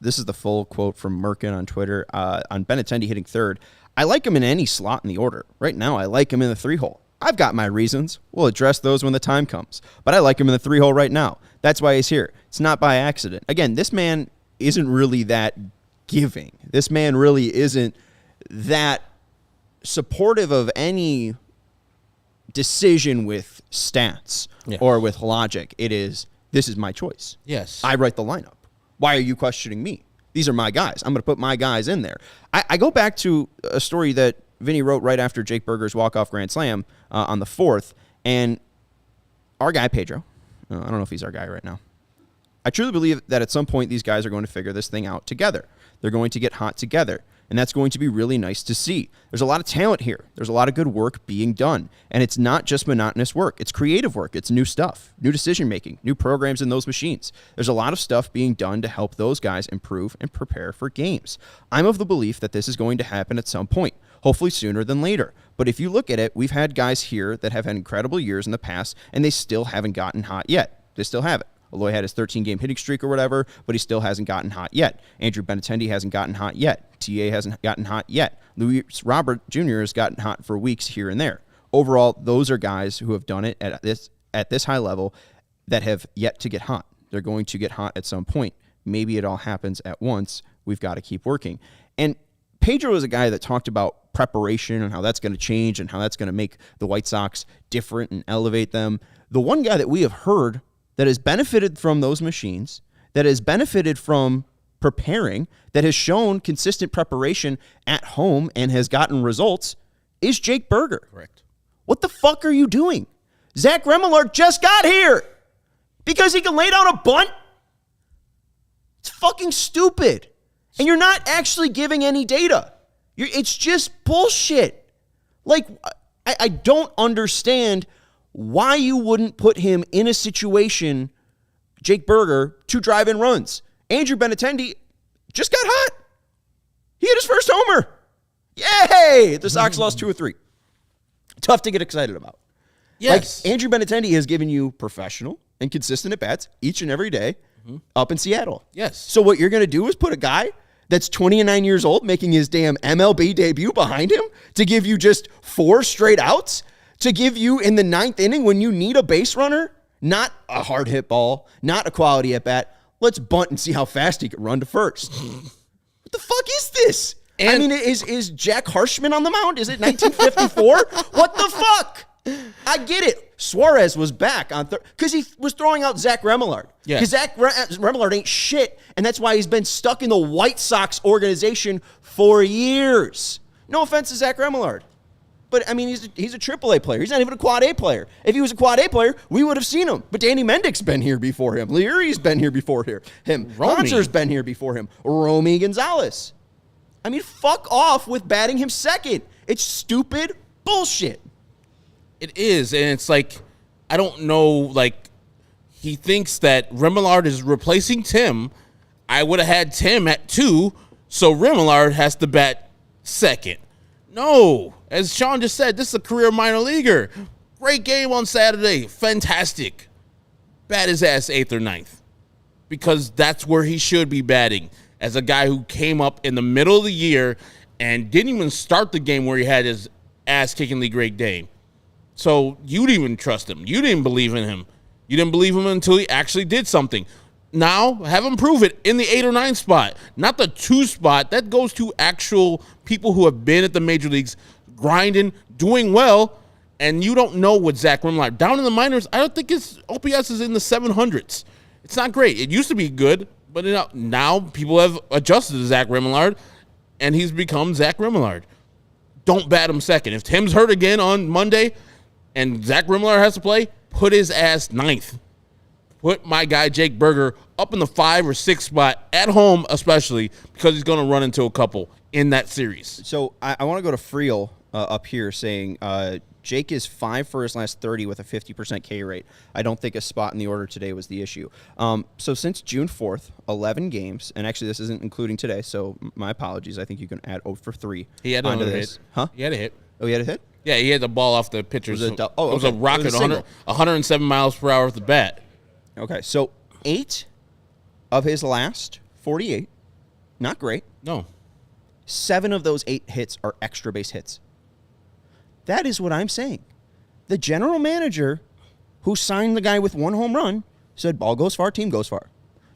Speaker 1: This is the full quote from Merkin on Twitter on Benintendi hitting third. I like him in any slot in the order. Right now, I like him in the 3-hole. I've got my reasons. We'll address those when the time comes. But I like him in the 3-hole right now. That's why he's here. It's not by accident. Again, this man isn't really that giving. This man really isn't that supportive of any decision with stats or with logic. It is, this is my choice.
Speaker 2: Yes.
Speaker 1: I write the lineup. Why are you questioning me? These are my guys. I'm going to put my guys in there. I go back to a story that Vinny wrote right after Jake Berger's walk-off grand slam on the 4th, and our guy, Pedro, I don't know if he's our guy right now. I truly believe that at some point these guys are going to figure this thing out together. They're going to get hot together, and that's going to be really nice to see. There's a lot of talent here. There's a lot of good work being done, and it's not just monotonous work. It's creative work. It's new stuff, new decision-making, new programs in those machines. There's a lot of stuff being done to help those guys improve and prepare for games. I'm of the belief that this is going to happen at some point, hopefully sooner than later. But if you look at it, we've had guys here that have had incredible years in the past, and they still haven't gotten hot yet. They still haven't. Aloy had his 13-game hitting streak or whatever, but he still hasn't gotten hot yet. Andrew Benintendi hasn't gotten hot yet. TA hasn't gotten hot yet. Luis Robert Jr. has gotten hot for weeks here and there. Overall, those are guys who have done it at this high level that have yet to get hot. They're going to get hot at some point. Maybe it all happens at once. We've got to keep working. And Pedro is a guy that talked about preparation and how that's going to change and how that's going to make the White Sox different and elevate them. The one guy that we have heard that has benefited from those machines, that has benefited from preparing, that has shown consistent preparation at home and has gotten results, is Jake Berger.
Speaker 2: Correct.
Speaker 1: What the fuck are you doing? Zach Remillard just got here because he can lay down a bunt? It's fucking stupid. And you're not actually giving any data. It's just bullshit. Like, I don't understand why you wouldn't put him in a situation, Jake Berger, to drive in runs. Andrew Benintendi just got hot. He hit his first homer. Yay! The Sox lost 2 or 3. Tough to get excited about.
Speaker 2: Yes.
Speaker 1: Like, Andrew Benintendi has given you professional and consistent at-bats each and every day up in Seattle.
Speaker 2: Yes.
Speaker 1: So what you're going to do is put a guy that's 29 years old making his damn MLB debut behind him to give you just 4 straight outs, to give you in the 9th inning when you need a base runner, not a hard hit ball, not a quality at bat. Let's bunt and see how fast he can run to first. What the fuck is this? I mean, is Jack Harshman on the mound? Is it 1954? What the fuck? I get it. Suarez was back on because he was throwing out Zach Remillard. Because Zach Remillard ain't shit, and that's why he's been stuck in the White Sox organization for years. No offense to Zach Remillard, but I mean he's a AAA player. He's not even a Quad A player. If he was a Quad A player, we would have seen him. But Danny Mendick's been here before him. Leary's been here before him. Poncer's been here before him. Romy Gonzalez. I mean, fuck off with batting him second. It's stupid bullshit.
Speaker 2: It is, and it's like, I don't know, like, he thinks that Remillard is replacing Tim. I would have had Tim at 2, so Remillard has to bat second. No, as Sean just said, this is a career minor leaguer. Great game on Saturday. Fantastic. Bat his ass 8th or 9th, because that's where he should be batting, as a guy who came up in the middle of the year and didn't even start the game where he had his ass-kickingly great day. So you didn't even trust him. You didn't believe in him. You didn't believe him until he actually did something. Now, have him prove it in the 8 or 9 spot, not the 2 spot. That goes to actual people who have been at the major leagues, grinding, doing well, and you don't know what Zach Remillard. Down in the minors, I don't think his OPS is in the 700s. It's not great. It used to be good, but now people have adjusted to Zach Remillard, and he's become Zach Remillard. Don't bat him second. If Tim's hurt again on Monday and Zach Remillard has to play, put his ass 9th. Put my guy Jake Berger up in the 5 or 6 spot at home, especially because he's going to run into a couple in that series.
Speaker 1: So I want to go to Friel up here saying Jake is 5 for his last 30 with a 50% K rate. I don't think a spot in the order today was the issue. So since June 4th, 11 games, and actually this isn't including today, so my apologies. I think you can add 0 for 3.
Speaker 2: He had
Speaker 1: onto
Speaker 2: a
Speaker 1: this.
Speaker 2: hit.
Speaker 1: Huh?
Speaker 2: He had a hit.
Speaker 1: Oh, he had a hit?
Speaker 2: Yeah, he had the ball off the pitcher's.
Speaker 1: It was
Speaker 2: it was a rocket, 107 miles per hour with the bat.
Speaker 1: Okay, so 8 of his last 48, not great.
Speaker 2: No.
Speaker 1: 7 of those 8 hits are extra base hits. That is what I'm saying. The general manager who signed the guy with 1 home run said, ball goes far, team goes far.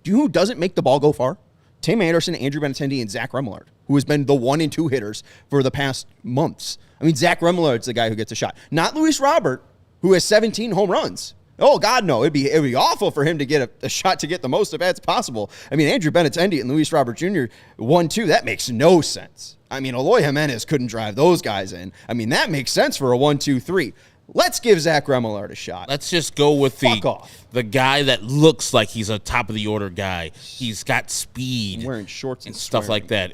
Speaker 1: Do you know who doesn't make the ball go far? Tim Anderson, Andrew Benintendi, and Zach Remillard, who has been the 1 and 2 hitters for the past months. I mean, Zach Remillard's the guy who gets a shot. Not Luis Robert, who has 17 home runs. Oh, God, no. It'd be awful for him to get a shot to get the most at-bats possible. I mean, Andrew Benintendi and Luis Robert Jr. 1-2, that makes no sense. I mean, Eloy Jimenez couldn't drive those guys in. I mean, that makes sense for a 1-2-3. Let's give Zach Remillard a shot.
Speaker 2: Let's just go with the guy that looks like he's a top-of-the-order guy. He's got speed.
Speaker 1: Wearing shorts
Speaker 2: and stuff like that.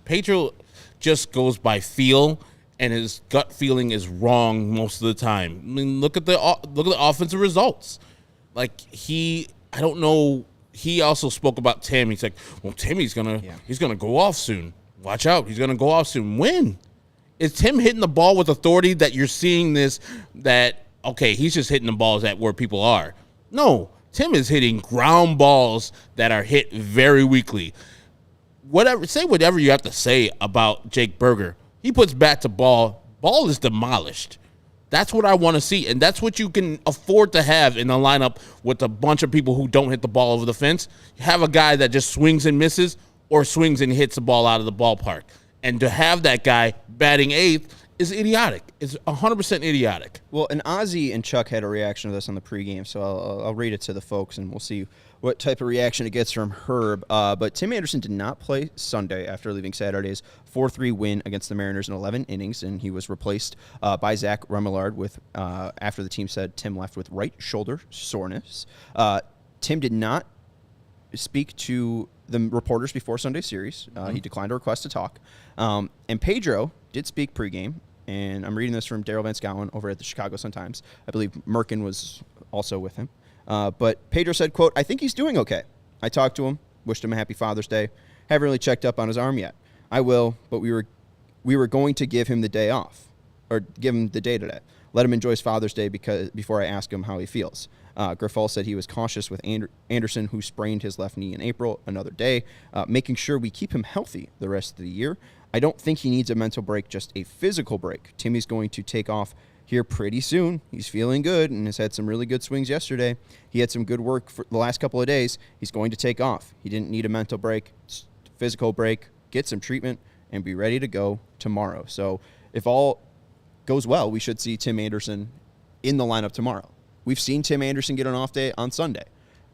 Speaker 2: Pedro just goes by feel, and his gut feeling is wrong most of the time. I mean, look at the offensive results. Like, I don't know. He also spoke about Tim. He's like, well, Timmy's he's gonna go off soon. Watch out, he's gonna go off soon. When? Is Tim hitting the ball with authority that you're seeing this, that, okay, he's just hitting the balls at where people are? No, Tim is hitting ground balls that are hit very weakly. Say whatever you have to say about Jake Berger. He puts bat to ball. Ball is demolished. That's what I want to see, and that's what you can afford to have in the lineup with a bunch of people who don't hit the ball over the fence. You have a guy that just swings and misses or swings and hits the ball out of the ballpark. And to have that guy batting 8th is idiotic. It's 100% idiotic.
Speaker 1: Well, and Ozzy and Chuck had a reaction to this on the pregame, so I'll read it to the folks, and we'll see what type of reaction it gets from Herb. But Tim Anderson did not play Sunday after leaving Saturday's 4-3 win against the Mariners in 11 innings, and he was replaced by Zach Remillard after the team said Tim left with right shoulder soreness. Tim did not speak to the reporters before Sunday's series. He declined a request to talk. And Pedro did speak pregame, and I'm reading this from Daryl Van Schouwen over at the Chicago Sun-Times. I believe Merkin was also with him. But Pedro said, quote, I think he's doing okay. I talked to him, wished him a happy Father's Day. Haven't really checked up on his arm yet. I will, but we were going to give him the day off. or give him the day today. Let him enjoy his Father's Day before I ask him how he feels. Grifol said he was cautious with Anderson, who sprained his left knee in April, another day, making sure we keep him healthy the rest of the year. I don't think he needs a mental break, just a physical break. Timmy's going to take off here pretty soon. He's feeling good and has had some really good swings yesterday. He had some good work for the last couple of days. He's going to take off. He didn't need a mental break, physical break, get some treatment, and be ready to go tomorrow. So if all goes well, we should see Tim Anderson in the lineup tomorrow. We've seen Tim Anderson get an off day on Sunday.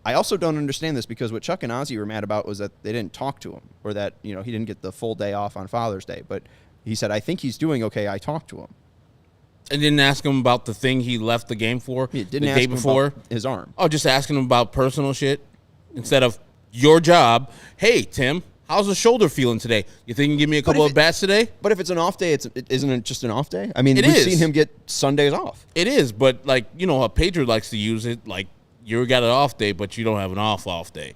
Speaker 1: I also don't understand this because what Chuck and Ozzie were mad about was that they didn't talk to him, or that, he didn't get the full day off on Father's Day. But he said, I think he's doing okay. I talked to him.
Speaker 2: And didn't ask him about the thing he left the game for
Speaker 1: He didn't
Speaker 2: the
Speaker 1: ask
Speaker 2: day
Speaker 1: him
Speaker 2: before.
Speaker 1: about his arm.
Speaker 2: Oh, just asking him about personal shit instead of your job. Hey, Tim, how's the shoulder feeling today? You think you can give me a couple of bats today?
Speaker 1: But if it's an off day, isn't it just an off day? I mean,
Speaker 2: It
Speaker 1: we've
Speaker 2: is.
Speaker 1: seen him get Sundays off.
Speaker 2: It is, but how Pedro likes to use it, like you got an off day, but you don't have an off day.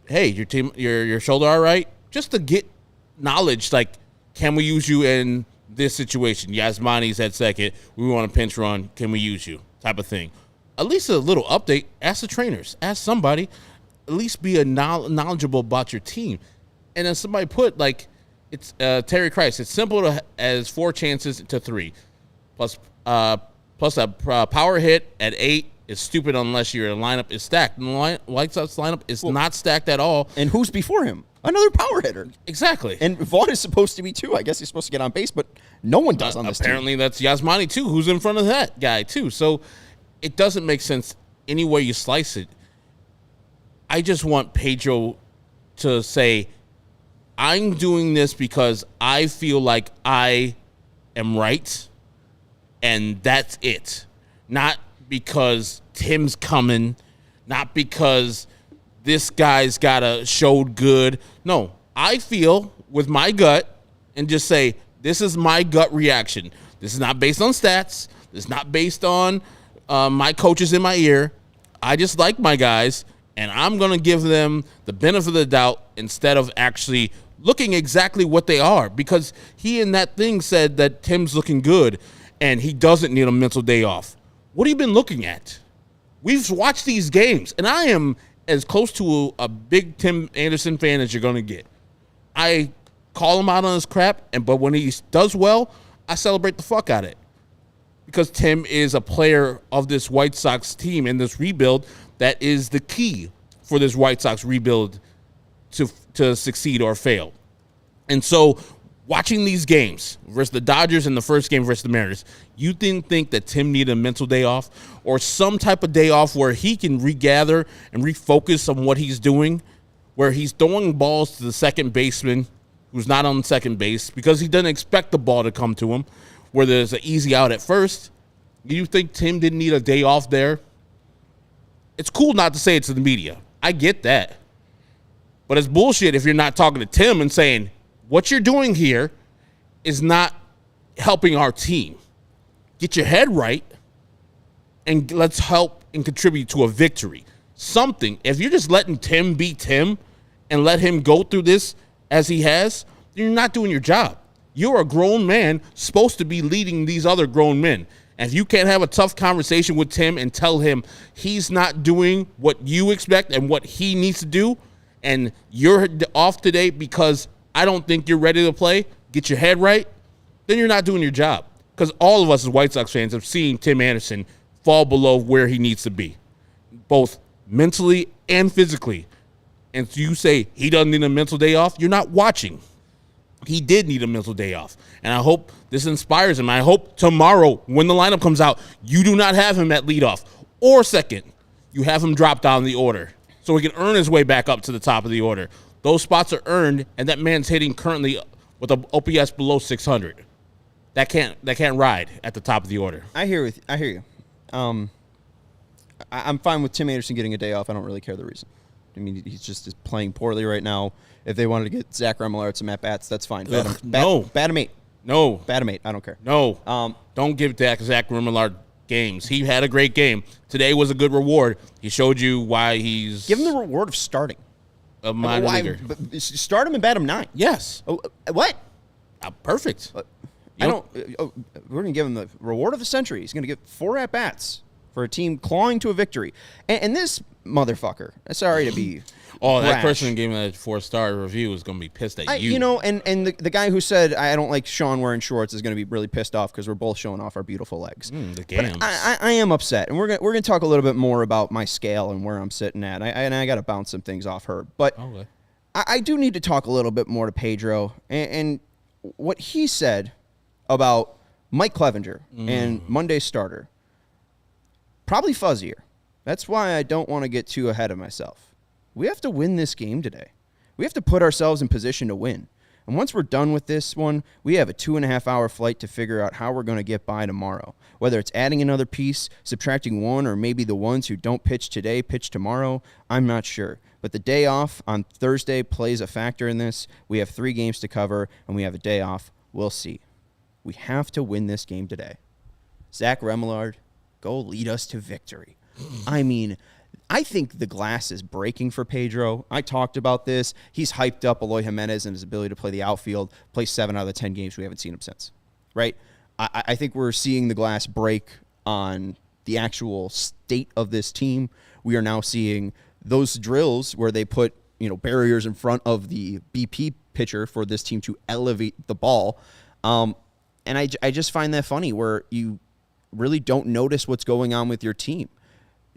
Speaker 2: Hey, your shoulder all right? Just to get knowledge, like, can we use you in this situation? Yasmani's at second. We want a pinch run. Can we use you? Type of thing. At least a little update. Ask the trainers. Ask somebody. At least be knowledgeable about your team. And then somebody put, it's Terry Christ. It's simple as 4 chances to 3. Plus a power hit at 8 is stupid unless your lineup is stacked. And the White Sox lineup is not stacked at all.
Speaker 1: And who's before him? Another power hitter.
Speaker 2: Exactly.
Speaker 1: And Vaughn is supposed to be too. I guess he's supposed to get on base, but no one does on this team.
Speaker 2: Apparently that's Yasmani too, who's in front of that guy too. So it doesn't make sense any way you slice it. I just want Pedro to say, I'm doing this because I feel like I am right, and that's it. Not because Tim's coming, not because this guy's got a showed good. No, I feel with my gut and just say, this is my gut reaction. This is not based on stats. This is not based on my coaches in my ear. I just like my guys, and I'm going to give them the benefit of the doubt instead of actually looking exactly what they are, because he in that thing said that Tim's looking good and he doesn't need a mental day off. What have you been looking at? We've watched these games, and I am as close to a big Tim Anderson fan as you're going to get. I call him out on his crap, but when he does well, I celebrate the fuck out of it. Because Tim is a player of this White Sox team and this rebuild that is the key for this White Sox rebuild to succeed or fail. And so watching these games versus the Dodgers and the first game versus the Mariners, you didn't think that Tim needed a mental day off or some type of day off where he can regather and refocus on what he's doing, where he's throwing balls to the second baseman who's not on second base because he doesn't expect the ball to come to him, where there's an easy out at first. You think Tim didn't need a day off there? It's cool not to say it to the media. I get that. But it's bullshit if you're not talking to Tim and saying, what you're doing here is not helping our team. Get your head right, and let's help and contribute to a victory. Something. If you're just letting Tim be Tim and let him go through this as he has, then you're not doing your job. You're a grown man supposed to be leading these other grown men. And if you can't have a tough conversation with Tim and tell him he's not doing what you expect and what he needs to do, and you're off today because I don't think you're ready to play, get your head right, then you're not doing your job. Because all of us as White Sox fans have seen Tim Anderson fall below where he needs to be, both mentally and physically. And so you say he doesn't need a mental day off, you're not watching. He did need a mental day off. And I hope this inspires him. I hope tomorrow when the lineup comes out, you do not have him at leadoff or second. You have him drop down the order so he can earn his way back up to the top of the order. Those spots are earned, and that man's hitting currently with an OPS below 600. That can't ride at the top of the order.
Speaker 1: I hear you. I'm fine with Tim Anderson getting a day off. I don't really care the reason. I mean, he's just playing poorly right now. If they wanted to get Zach Remillard some at-bats, that's fine. Bat him 8.
Speaker 2: No.
Speaker 1: Bat him 8. I don't care.
Speaker 2: No. Don't give Zach Remillard games. He had a great game. Today was a good reward. He showed you why he's...
Speaker 1: Give him the reward of starting.
Speaker 2: A minor leaguer.
Speaker 1: Start him and bat him 9.
Speaker 2: Yes.
Speaker 1: Oh, what?
Speaker 2: Perfect.
Speaker 1: We're going to give him the reward of the century. He's going to get 4 at-bats for a team clawing to a victory. And this motherfucker, sorry to be
Speaker 2: that
Speaker 1: brash.
Speaker 2: person who gave him that 4-star review is going to be pissed at you.
Speaker 1: You know, and the guy who said, I don't like Sean wearing shorts is going to be really pissed off because we're both showing off our beautiful legs.
Speaker 2: The gams.
Speaker 1: I am upset. And we're gonna talk a little bit more about my scale and where I'm sitting at. I got to bounce some things off her. But
Speaker 2: Okay.
Speaker 1: I do need to talk a little bit more to Pedro and what he said about Mike Clevenger and Monday's starter. Probably fuzzier. That's why I don't want to get too ahead of myself. We have to win this game today. We have to put ourselves in position to win. And once we're done with this one, we have a 2.5-hour flight to figure out how we're going to get by tomorrow. Whether it's adding another piece, subtracting one, or maybe the ones who don't pitch today pitch tomorrow, I'm not sure. But the day off on Thursday plays a factor in this. We have 3 games to cover, and we have a day off. We'll see. We have to win this game today. Zach Remillard, go lead us to victory. I mean, I think the glass is breaking for Pedro. I talked about this. He's hyped up Eloy Jimenez and his ability to play the outfield, play 7 out of the 10 games. We haven't seen him since, right? I think we're seeing the glass break on the actual state of this team. We are now seeing those drills where they put, barriers in front of the BP pitcher for this team to elevate the ball. And I just find that funny where you really don't notice what's going on with your team.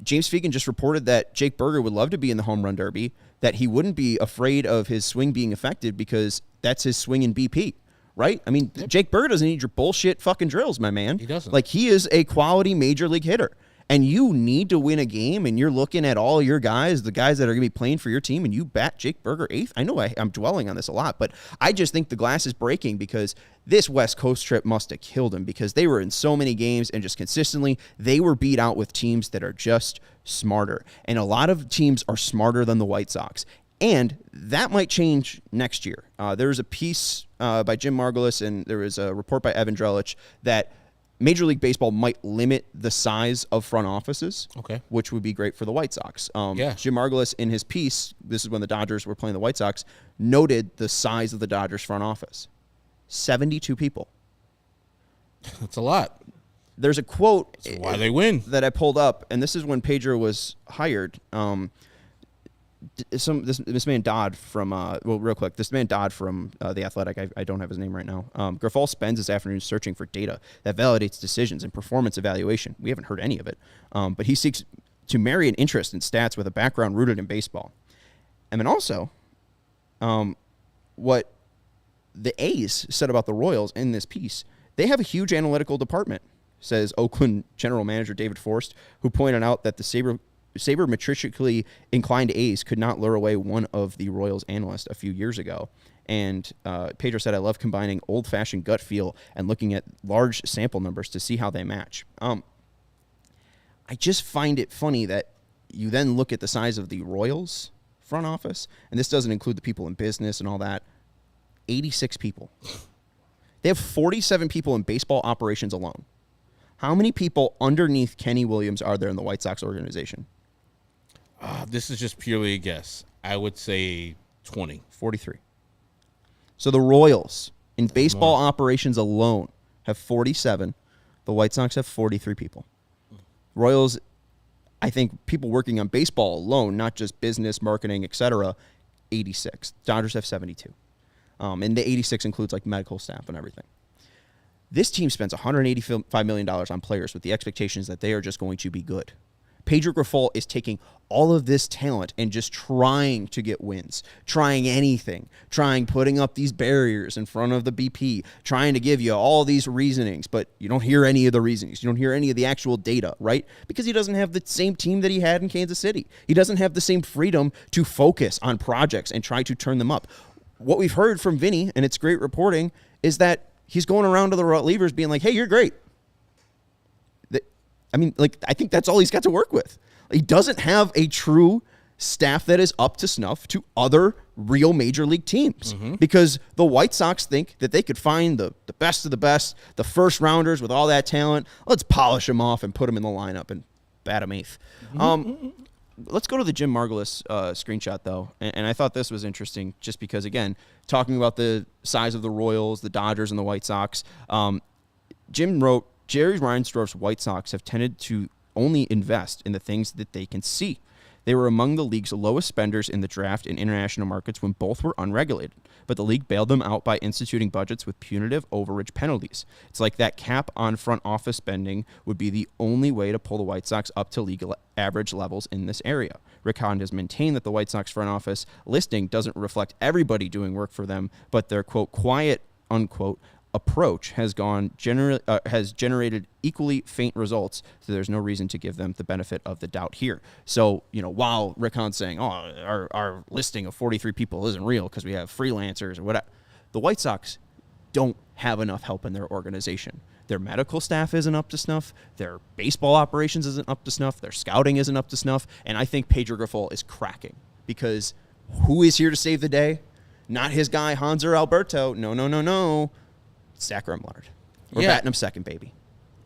Speaker 1: James Fegan just reported that Jake Berger would love to be in the home run derby, that he wouldn't be afraid of his swing being affected because that's his swing in BP, right? I mean, Jake Berger doesn't need your bullshit fucking drills, my man.
Speaker 2: He doesn't.
Speaker 1: Like, he is a quality major league hitter. And you need to win a game, and you're looking at all your guys, the guys that are going to be playing for your team, and you bat Jake Berger 8th. I know I'm dwelling on this a lot, but I just think the glass is breaking because this West Coast trip must have killed him because they were in so many games and just consistently they were beat out with teams that are just smarter. And a lot of teams are smarter than the White Sox. And that might change next year. There was a piece by Jim Margulis, and there was a report by Evan Drellich that Major League Baseball might limit the size of front offices, which would be great for the White Sox. Jim Margulis, in his piece, this is when the Dodgers were playing the White Sox, noted the size of the Dodgers front office. 72 people.
Speaker 2: That's a lot.
Speaker 1: There's a quote
Speaker 2: That's why they win
Speaker 1: that I pulled up, and this is when Pedro was hired. This man Dodd from real quick. This man Dodd from The Athletic. I don't have his name right now. Grifol spends his afternoon searching for data that validates decisions and performance evaluation. We haven't heard any of it, but he seeks to marry an interest in stats with a background rooted in baseball. And then also, what the A's said about the Royals in this piece, they have a huge analytical department, says Oakland General Manager David Forst, who pointed out that the sabermetrically inclined A's could not lure away one of the Royals analysts a few years ago. And Pedro said, I love combining old-fashioned gut feel and looking at large sample numbers to see how they match. I just find it funny that you then look at the size of the Royals front office, and this doesn't include the people in business and all that, 86 people. They have 47 people in baseball operations alone. How many people underneath Kenny Williams are there in the White Sox organization?
Speaker 2: This is just purely a guess. I would say 20.
Speaker 1: 43. So the Royals in baseball operations alone have 47. The White Sox have 43 people. Royals, I think people working on baseball alone, not just business, marketing, etc., 86. Dodgers have 72. And the 86 includes like medical staff and everything. This team spends $185 million on players with the expectations that they are just going to be good. Pedro Grifol is taking all of this talent and just trying to get wins, trying anything, putting up these barriers in front of the BP, trying to give you all these reasonings, but you don't hear any of the reasonings. You don't hear any of the actual data, right? Because he doesn't have the same team that he had in Kansas City. He doesn't have the same freedom to focus on projects and try to turn them up. What we've heard from Vinny, and it's great reporting, is that he's going around to the relievers being like, hey, you're great. I think that's all he's got to work with. He doesn't have a true staff that is up to snuff to other real major league teams because the White Sox think that they could find the best of the best, the first rounders with all that talent. Let's polish them off and put them in the lineup and bat them 8th. let's go to the Jim Margulis screenshot, though. And I thought this was interesting just because, again, talking about the size of the Royals, the Dodgers, and the White Sox, Jim wrote, Jerry Reinsdorf's White Sox have tended to only invest in the things that they can see. They were among the league's lowest spenders in the draft and international markets when both were unregulated, but the league bailed them out by instituting budgets with punitive overage penalties. It's like that cap on front office spending would be the only way to pull the White Sox up to league average levels in this area. Rick Hahn has maintained that the White Sox front office listing doesn't reflect everybody doing work for them, but their, quote, quiet, unquote, approach has generated equally faint results, so there's no reason to give them the benefit of the doubt here. So, while Rick Hahn's saying, our listing of 43 people isn't real because we have freelancers or whatever, the White Sox don't have enough help in their organization. Their medical staff isn't up to snuff. Their baseball operations isn't up to snuff. Their scouting isn't up to snuff. And I think Pedro Grifol is cracking because who is here to save the day? Not his guy, Hans or Alberto. No. Zach Remillard. We're batting him second, baby.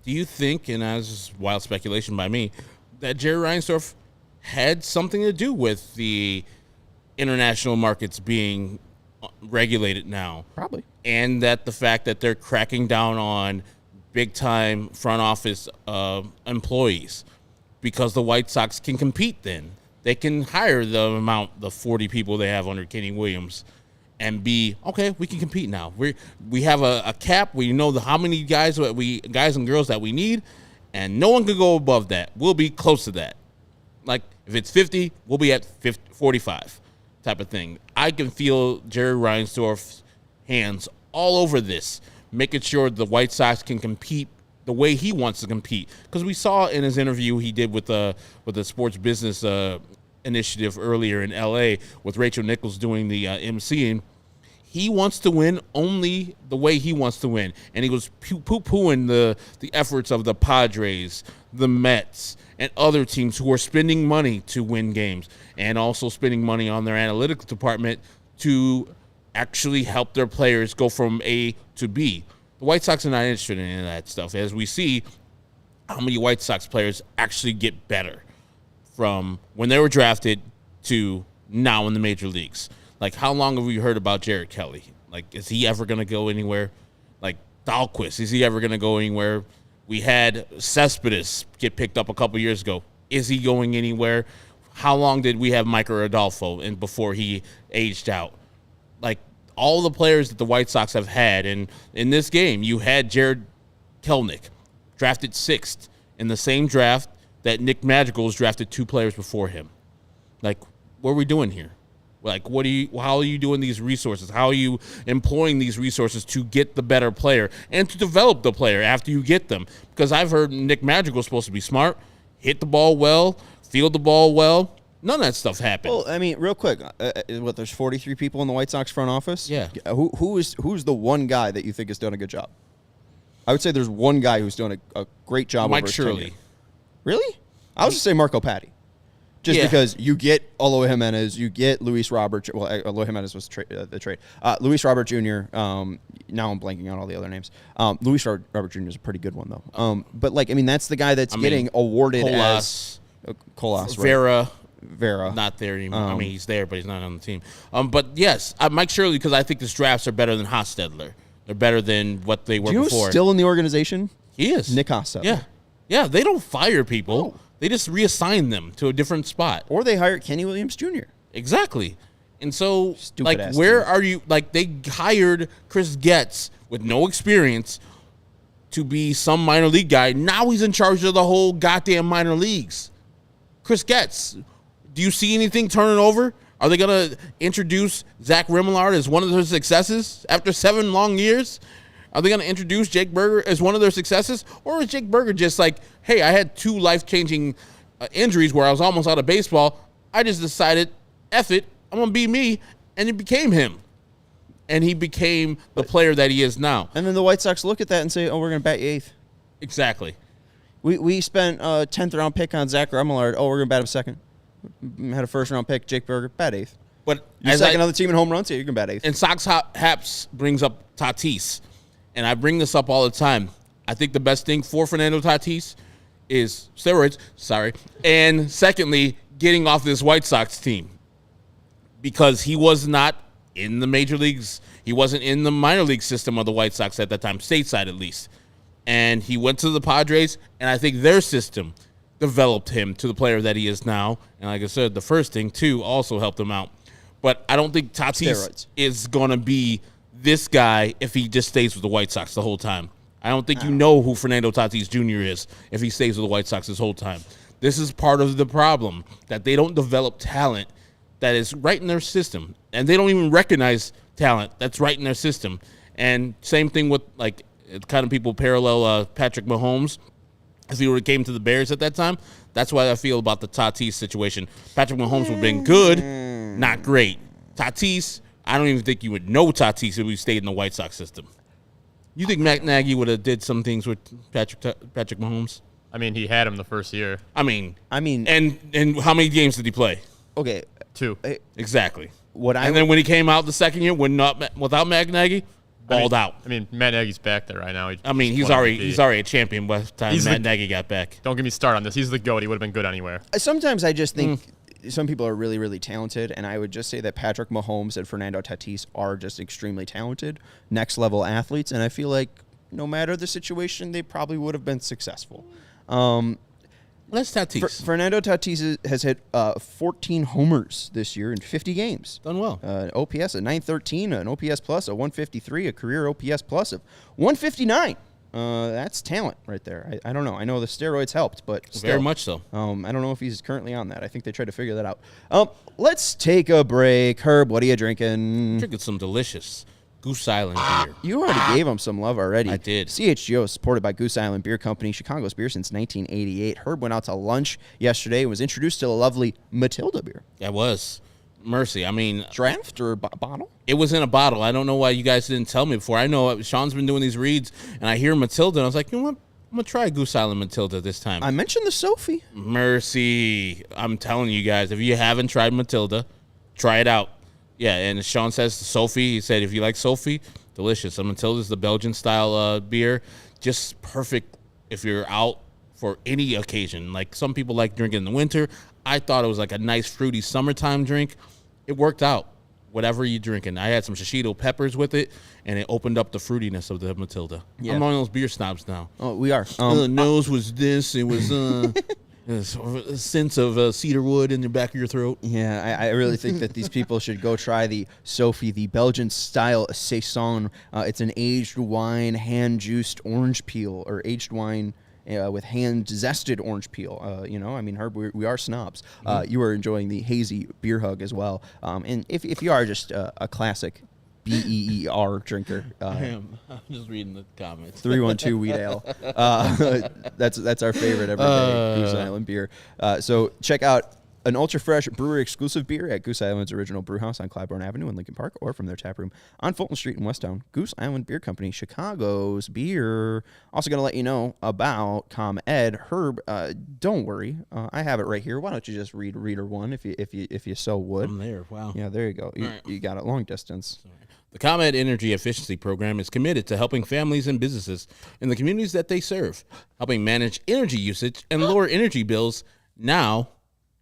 Speaker 2: Do you think, and as wild speculation by me, that Jerry Reinsdorf had something to do with the international markets being regulated now?
Speaker 1: Probably.
Speaker 2: And that the fact that they're cracking down on big-time front office employees because the White Sox can compete then. They can hire the 40 people they have under Kenny Williams and be, okay, we can compete now. We have a cap. We know how many guys and girls that we need, and no one can go above that. We'll be close to that. Like, if it's 50, we'll be at 45 type of thing. I can feel Jerry Reinsdorf's hands all over this, making sure the White Sox can compete the way he wants to compete. Because we saw in his interview he did with the sports business initiative earlier in L.A. with Rachel Nichols doing the emceeing. He wants to win only the way he wants to win. And he was poo-pooing the efforts of the Padres, the Mets, and other teams who are spending money to win games and also spending money on their analytics department to actually help their players go from A to B. The White Sox are not interested in any of that stuff. As we see how many White Sox players actually get better from when they were drafted to now in the major leagues. Like, how long have we heard about Jared Kelly? Like, is he ever going to go anywhere? Like, Dahlquist, is he ever going to go anywhere? We had Cespedes get picked up a couple years ago. Is he going anywhere? How long did we have Michael Rodolfo before he aged out? Like, all the players that the White Sox have had, and in this game, you had Jared Kelenic, drafted 6th in the same draft that Nick Madrigal's drafted 2 players before him. Like, what are we doing here? Like, how are you doing these resources? How are you employing these resources to get the better player and to develop the player after you get them? Because I've heard Nick Madrigal's supposed to be smart, hit the ball well, field the ball well. None of that stuff happened.
Speaker 1: Well, I mean, real quick, there's 43 people in the White Sox front office?
Speaker 2: Yeah.
Speaker 1: Who's the one guy that you think has done a good job? I would say there's one guy who's done a great job.
Speaker 2: Mike
Speaker 1: over
Speaker 2: Shirley.
Speaker 1: tenure. Really? I was just say Marco Patti. Just because you get Eloy Jimenez, you get Luis Robert. Well, Eloy Jimenez was the trade. Luis Robert Jr. Now I'm blanking on all the other names. Luis Robert Jr. is a pretty good one though. But that's the guy that's getting awarded as Colas, right? Vera,
Speaker 2: not there anymore. He's there, but he's not on the team. But yes, Mike Shirley, because I think his drafts are better than Hostetler. They're better than what they were before.
Speaker 1: Who's still in the organization?
Speaker 2: He is
Speaker 1: Nick Hostetler.
Speaker 2: Yeah. They don't fire people. Oh. They just reassign them to a different spot.
Speaker 1: Or they hire Kenny Williams Jr.
Speaker 2: Exactly. And so,
Speaker 1: Stupid
Speaker 2: where are you? Like, they hired Chris Getz with no experience to be some minor league guy. Now he's in charge of the whole goddamn minor leagues. Chris Getz, do you see anything turning over? Are they going to introduce Zach Remillard as one of their successes after 7 long years? Are they going to introduce Jake Berger as one of their successes? Or is Jake Berger just like, hey, I had 2 life-changing injuries where I was almost out of baseball. I just decided, F it, I'm going to be me. And it became him. And he became the player that he is now.
Speaker 1: And then the White Sox look at that and say, oh, we're going to bat you 8th.
Speaker 2: Exactly.
Speaker 1: We spent a 10th-round pick on Zach Remillard. Oh, we're going to bat him 2nd. Had a 1st-round pick, Jake Berger, bat 8th.
Speaker 2: But
Speaker 1: you're second on the team in home runs, yeah, you can bat 8th.
Speaker 2: And Sox Haps brings up Tatis. And I bring this up all the time. I think the best thing for Fernando Tatis is steroids. Sorry. And secondly, getting off this White Sox team because he was not in the major leagues. He wasn't in the minor league system of the White Sox at that time, stateside at least. And he went to the Padres, and I think their system developed him to the player that he is now. And like I said, the first thing, too, also helped him out. But I don't think Tatis is going to be this guy if he just stays with the White Sox the whole time. I don't think you know who Fernando Tatis Jr. is if he stays with the White Sox this whole time. This is part of the problem, that they don't develop talent that is right in their system. And they don't even recognize talent that's right in their system. And same thing with, like, kind of people parallel Patrick Mahomes. If he would have came to the Bears at that time, that's why I feel about the Tatis situation. Patrick Mahomes would have been good, not great. Tatis, I don't even think you would know Tatis if he stayed in the White Sox system. You think Matt Nagy would have did some things with Patrick Mahomes?
Speaker 3: I mean, he had him the first year.
Speaker 2: I mean, and how many games did he play?
Speaker 1: Okay,
Speaker 3: 2.
Speaker 2: Exactly.
Speaker 1: And
Speaker 2: then when he came out the second year, without Matt Nagy, balled out.
Speaker 3: I mean, Matt Nagy's back there right now.
Speaker 2: He's already a champion by the time Matt Nagy got back.
Speaker 3: Don't get me started on this. He's the GOAT. He would have been good anywhere.
Speaker 1: Sometimes I just think some people are really, really talented, and I would just say that Patrick Mahomes and Fernando Tatis are just extremely talented, next-level athletes, and I feel like no matter the situation, they probably would have been successful.
Speaker 2: Let's Tatis.
Speaker 1: Fernando Tatis has hit 14 homers this year in 50 games.
Speaker 2: Done well.
Speaker 1: OPS at 913, an OPS plus of 153, a career OPS plus of 159. That's talent right there. I don't know. I know the steroids helped, but still.
Speaker 2: Very much so.
Speaker 1: I don't know if he's currently on that. I think they tried to figure that out. Let's take a break. Herb, what are you drinking?
Speaker 2: Drinking some delicious Goose Island beer.
Speaker 1: You already gave him some love already.
Speaker 2: I did.
Speaker 1: CHGO is supported by Goose Island Beer Company, Chicago's beer since 1988. Herb went out to lunch yesterday and was introduced to the lovely Matilda beer.
Speaker 2: That was. Mercy. I mean.
Speaker 1: Draft or bottle?
Speaker 2: It was in a bottle. I don't know why you guys didn't tell me before. I know Sean's been doing these reads, and I hear Matilda, and I was like, you know what? I'm going to try Goose Island Matilda this time.
Speaker 1: I mentioned the Sophie.
Speaker 2: Mercy. I'm telling you guys, if you haven't tried Matilda, try it out. Yeah, and Sean says Sophie. He said if you like Sophie, delicious. And Matilda's the Belgian-style beer. Just perfect if you're out for any occasion. Like some people like drinking in the winter. I thought it was like a nice fruity summertime drink. It worked out. Whatever you're drinking. I had some shishito peppers with it, and it opened up the fruitiness of the Matilda. Yeah. I'm one of those beer snobs now.
Speaker 1: Oh, we are.
Speaker 2: The nose was this. It was a sense of cedar wood in the back of your throat.
Speaker 1: Yeah, I really think that these people should go try the Sophie, the Belgian-style saison. It's an aged wine, hand-juiced orange peel, or aged wine with hand-zested orange peel. Herb, we are snobs. You are enjoying the hazy beer hug as well. And if you are just a classic BEER drinker.
Speaker 2: I am. I'm just reading the comments.
Speaker 1: 312 Wheat Ale. That's our favorite every day, Goose Island beer. So check out an ultra-fresh brewery-exclusive beer at Goose Island's original brew house on Clybourne Avenue in Lincoln Park, or from their tap room on Fulton Street in Westtown. Goose Island Beer Company, Chicago's beer. Also going to let you know about ComEd. Herb, don't worry. I have it right here. Why don't you just read Reader 1 if you so would.
Speaker 2: I'm there. Wow.
Speaker 1: Yeah, there you go. You got it long distance.
Speaker 2: Sorry. The ComEd Energy Efficiency Program is committed to helping families and businesses in the communities that they serve, helping manage energy usage and lower energy bills now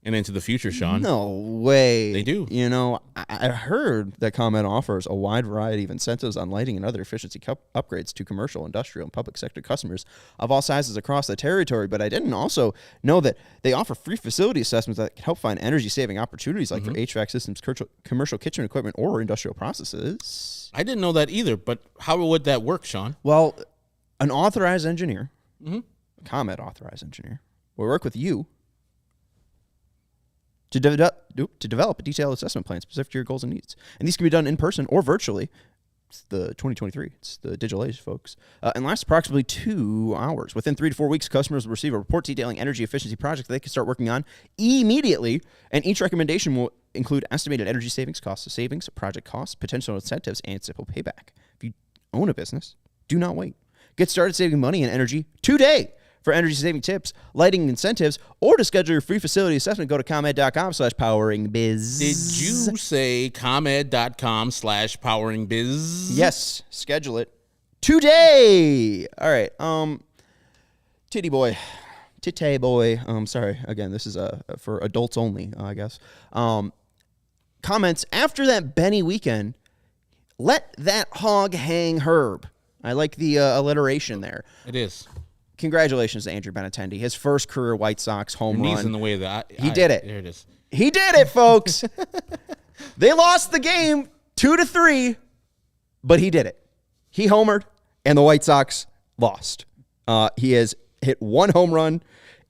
Speaker 2: and into the future, Sean.
Speaker 1: No way.
Speaker 2: They do.
Speaker 1: You know, I heard that ComEd offers a wide variety of incentives on lighting and other efficiency upgrades to commercial, industrial, and public sector customers of all sizes across the territory. But I didn't also know that they offer free facility assessments that can help find energy-saving opportunities like for HVAC systems, commercial kitchen equipment, or industrial processes.
Speaker 2: I didn't know that either, but how would that work, Sean?
Speaker 1: Well, an authorized engineer, ComEd authorized engineer, will work with you to develop a detailed assessment plan specific to your goals and needs. And these can be done in person or virtually. It's the 2023. It's the digital age, folks. And lasts approximately 2 hours. Within 3 to 4 weeks, customers will receive a report detailing energy efficiency projects they can start working on immediately. And each recommendation will include estimated energy savings, cost of savings, project costs, potential incentives, and simple payback. If you own a business, do not wait. Get started saving money and energy today. For energy-saving tips, lighting incentives, or to schedule your free facility assessment, go to ComEd.com/poweringbiz.
Speaker 2: Did you say ComEd.com/poweringbiz?
Speaker 1: Yes. Schedule it today. All right. Titty boy, Tite boy. Sorry, again, this is for adults only, I guess. Comments after that Benny weekend. Let that hog hang, Herb. I like the alliteration there.
Speaker 2: It is.
Speaker 1: Congratulations to Andrew Benintendi. His first career White Sox home
Speaker 2: Your
Speaker 1: run.
Speaker 2: knees in the way that
Speaker 1: He did it.
Speaker 2: There it is.
Speaker 1: He did it, folks. They lost the game 2-3, but he did it. He homered, and the White Sox lost. He has hit one home run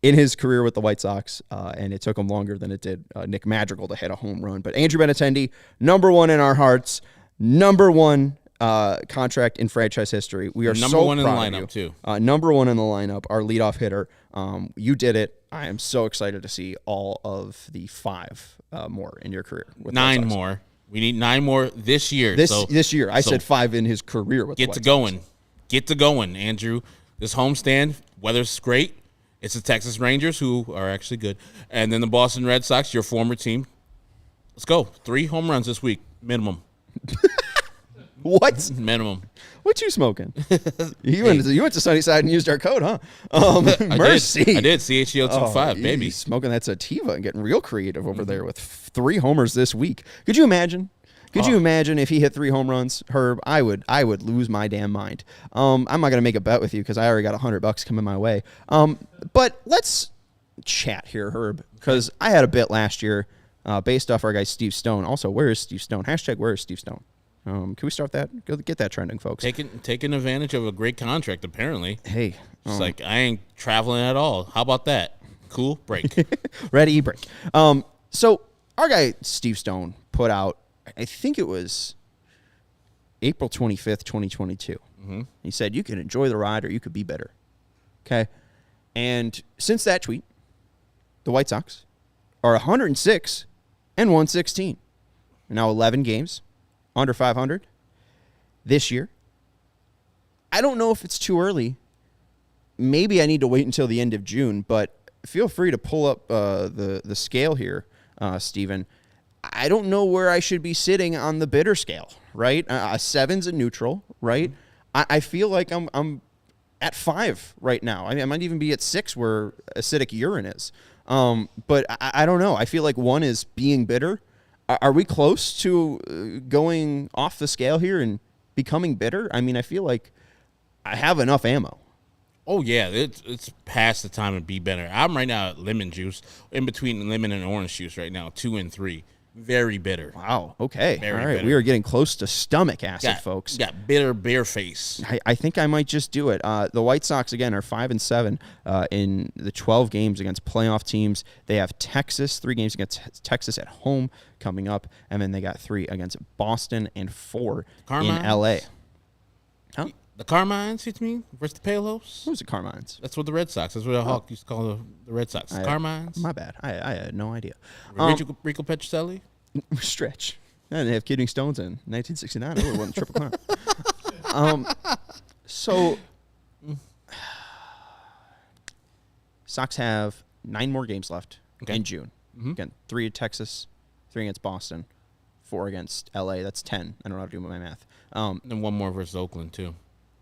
Speaker 1: in his career with the White Sox, and it took him longer than it did Nick Madrigal to hit a home run. But Andrew Benintendi, number one in our hearts, number one contract in franchise history. We are
Speaker 2: number
Speaker 1: so
Speaker 2: one in the
Speaker 1: proud of
Speaker 2: lineup,
Speaker 1: you.
Speaker 2: too.
Speaker 1: Number one in the lineup, our leadoff hitter. You did it. I am so excited to see all of the 5 more in your career. With
Speaker 2: 9 more. We need 9 more this year.
Speaker 1: This year. I said 5 in his career with the White Sox.
Speaker 2: Get to going, Andrew. This homestand, weather's great. It's the Texas Rangers, who are actually good. And then the Boston Red Sox, your former team. Let's go. 3 home runs this week, minimum.
Speaker 1: What?
Speaker 2: Minimum.
Speaker 1: What you smoking? You went to Sunnyside and used our code, huh? Mercy.
Speaker 2: I did. CHGO 25, baby.
Speaker 1: He's smoking that sativa and getting real creative over there with 3 homers this week. Could you imagine? Could you imagine if he hit 3 home runs, Herb? I would lose my damn mind. I'm not gonna make a bet with you because I already got $100 coming my way. But let's chat here, Herb, because I had a bit last year based off our guy Steve Stone. Also, where is Steve Stone? # where is Steve Stone? Can we start that? Go get that trending, folks.
Speaker 2: Taking advantage of a great contract, apparently.
Speaker 1: Hey.
Speaker 2: It's like, I ain't traveling at all. How about that? Cool. Break.
Speaker 1: Ready, break. So our guy Steve Stone put out, I think it was April 25th, 2022. Mm-hmm. He said, you can enjoy the ride or you could be better. Okay? And since that tweet, the White Sox are 106 and 116. Now 11 games under 500 this year. I don't know if it's too early. Maybe I need to wait until the end of June, but feel free to pull up the scale here, Steven. I don't know where I should be sitting on the bitter scale, right? A 7's a neutral, right? I feel like I'm at 5 right now. I might even be at 6 where acidic urine is. But I don't know. I feel like 1 is being bitter. Are we close to going off the scale here and becoming bitter? I mean, I feel like I have enough ammo.
Speaker 2: Oh, yeah. It's past the time to be better. I'm right now at lemon juice, in between lemon and orange juice right now, 2 and 3. Very bitter.
Speaker 1: Wow. Okay.
Speaker 2: Very
Speaker 1: all right.
Speaker 2: bitter.
Speaker 1: We are getting close to stomach acid, folks.
Speaker 2: Got bitter bear face.
Speaker 1: I think I might just do it. The White Sox, again, are 5-7 in the 12 games against playoff teams. They have Texas, 3 games against Texas at home coming up, and then they got 3 against Boston and 4 in L.A. Huh?
Speaker 2: The Carmines, you mean? Versus the Palos?
Speaker 1: Who's the Carmines?
Speaker 2: That's what the Red Sox. That's what the Hawk used to call the Red Sox. Carmines.
Speaker 1: My bad. I had no idea.
Speaker 2: Rico Petrocelli?
Speaker 1: Stretch. I didn't have Kidney Stones in 1969. I would have won the Triple Crown. So, Sox have 9 more games left in June. Mm-hmm. Again, 3 at Texas, 3 against Boston, 4 against L.A. That's 10. I don't know how to do my math.
Speaker 2: And 1 more versus Oakland, too.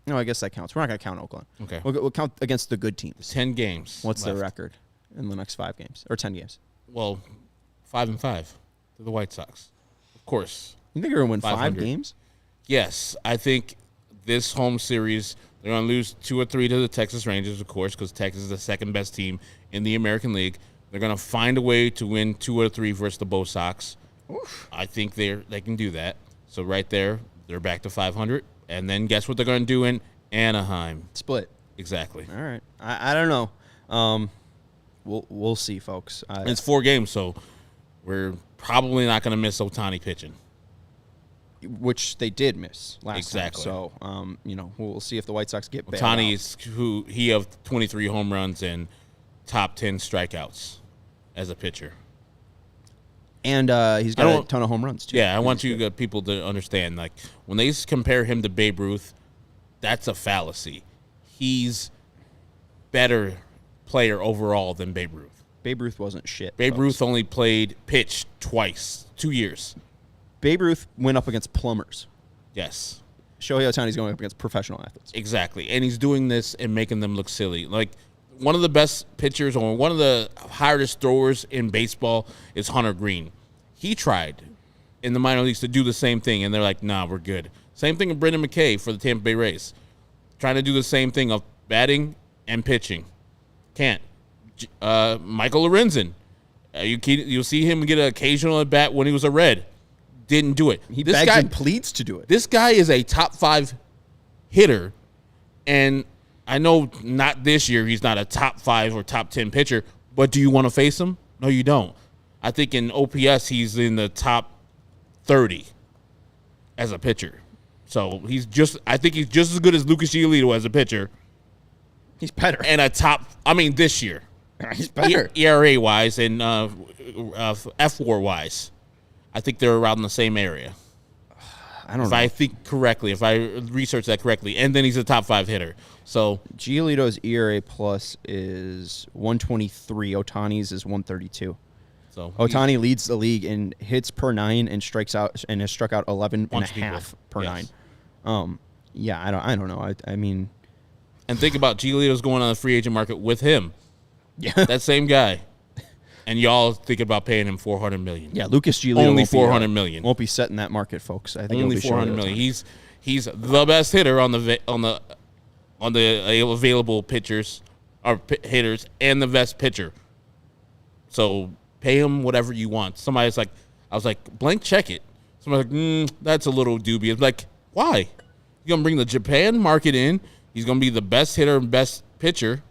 Speaker 1: No, I guess that counts. We're not going to count Oakland.
Speaker 2: Okay.
Speaker 1: We'll count against the good teams.
Speaker 2: 10 games.
Speaker 1: What's their record in the next 5 games? Or 10 games?
Speaker 2: Well, 5-5 to the White Sox. Of course.
Speaker 1: You think they're going to win 5
Speaker 2: 500.
Speaker 1: games?
Speaker 2: Yes. I think this home series, they're going to lose 2 or 3 to the Texas Rangers, of course, because Texas is the second best team in the American League. They're going to find a way to win 2 or 3 versus the Bo Sox. Oof. I think they can do that. So right there, they're back to 500. And then guess what they're going to do in Anaheim?
Speaker 1: Split.
Speaker 2: Exactly.
Speaker 1: All right. I don't know. We'll see, folks.
Speaker 2: It's 4 games, so we're probably not going to miss Ohtani pitching.
Speaker 1: Which they did miss last
Speaker 2: exactly.
Speaker 1: time. So, we'll see if the White Sox get bailed
Speaker 2: Ohtani
Speaker 1: out.
Speaker 2: is who he have 23 home runs and top 10 strikeouts as a pitcher.
Speaker 1: And he's got a ton of home runs, too.
Speaker 2: Yeah, I want you people to understand, like, when they compare him to Babe Ruth, that's a fallacy. He's better player overall than Babe Ruth.
Speaker 1: Babe Ruth wasn't shit.
Speaker 2: Babe Ruth only pitched twice, 2 years.
Speaker 1: Babe Ruth went up against plumbers.
Speaker 2: Yes.
Speaker 1: Shohei Ohtani's going up against professional athletes.
Speaker 2: Exactly. And he's doing this and making them look silly. Like, one of the best pitchers or one of the hardest throwers in baseball is Hunter Green. He tried in the minor leagues to do the same thing, and they're like, nah, we're good. Same thing with Brendan McKay for the Tampa Bay Rays. Trying to do the same thing of batting and pitching. Can't. Michael Lorenzen. You'll see him get an occasional at bat when he was a Red. Didn't do it.
Speaker 1: He begs and pleads to do it.
Speaker 2: This guy is a top 5 hitter, and I know not this year he's not a top 5 or top 10 pitcher, but do you want to face him? No, you don't. I think in OPS he's in the top 30 as a pitcher. So I think he's just as good as Lucas Giolito as a pitcher.
Speaker 1: He's better.
Speaker 2: And this year.
Speaker 1: He's better.
Speaker 2: ERA wise and F4 wise. I think they're around the same area.
Speaker 1: I don't know.
Speaker 2: If I think correctly, if I research that correctly. And then he's a top 5 hitter. So
Speaker 1: Giolito's ERA plus is 123. Ohtani's is 132. So Ohtani leads the league in hits per 9 and strikes out and has struck out 11 and a half per 9. Yeah, I don't know. I mean,
Speaker 2: and think about Giolito's going on the free agent market with him.
Speaker 1: Yeah,
Speaker 2: that same guy. And y'all think about paying him $400 million.
Speaker 1: Yeah, Lucas Giolito
Speaker 2: only $400 million.
Speaker 1: Won't be setting that market, folks. I think
Speaker 2: only $400 million. He's the best hitter on the available pitchers or hitters and the best pitcher. So pay him whatever you want. I was like, blank check it. Somebody's like, that's a little dubious. Like, why? You're gonna bring the Japan market in. He's gonna be the best hitter and best pitcher.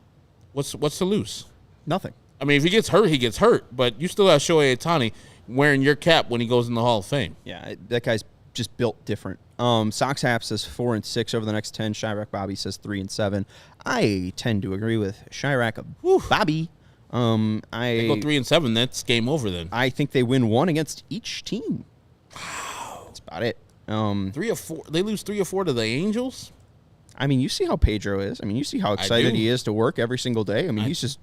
Speaker 2: What's to lose?
Speaker 1: Nothing.
Speaker 2: I mean, if he gets hurt, he gets hurt. But you still have Shohei Ohtani wearing your cap when he goes in the Hall of Fame.
Speaker 1: Yeah, that guy's just built different. Sox Hap says 4-6 over the next 10. Chirac Bobby says 3-7. I tend to agree with Chirac Bobby.
Speaker 2: They go 3-7. That's game over then.
Speaker 1: I think they win 1 against each team. Wow, that's about it.
Speaker 2: 3 or 4. They lose 3 or 4 to the Angels.
Speaker 1: I mean, you see how Pedro is. I mean, you see how excited he is to work every single day. I mean, he's just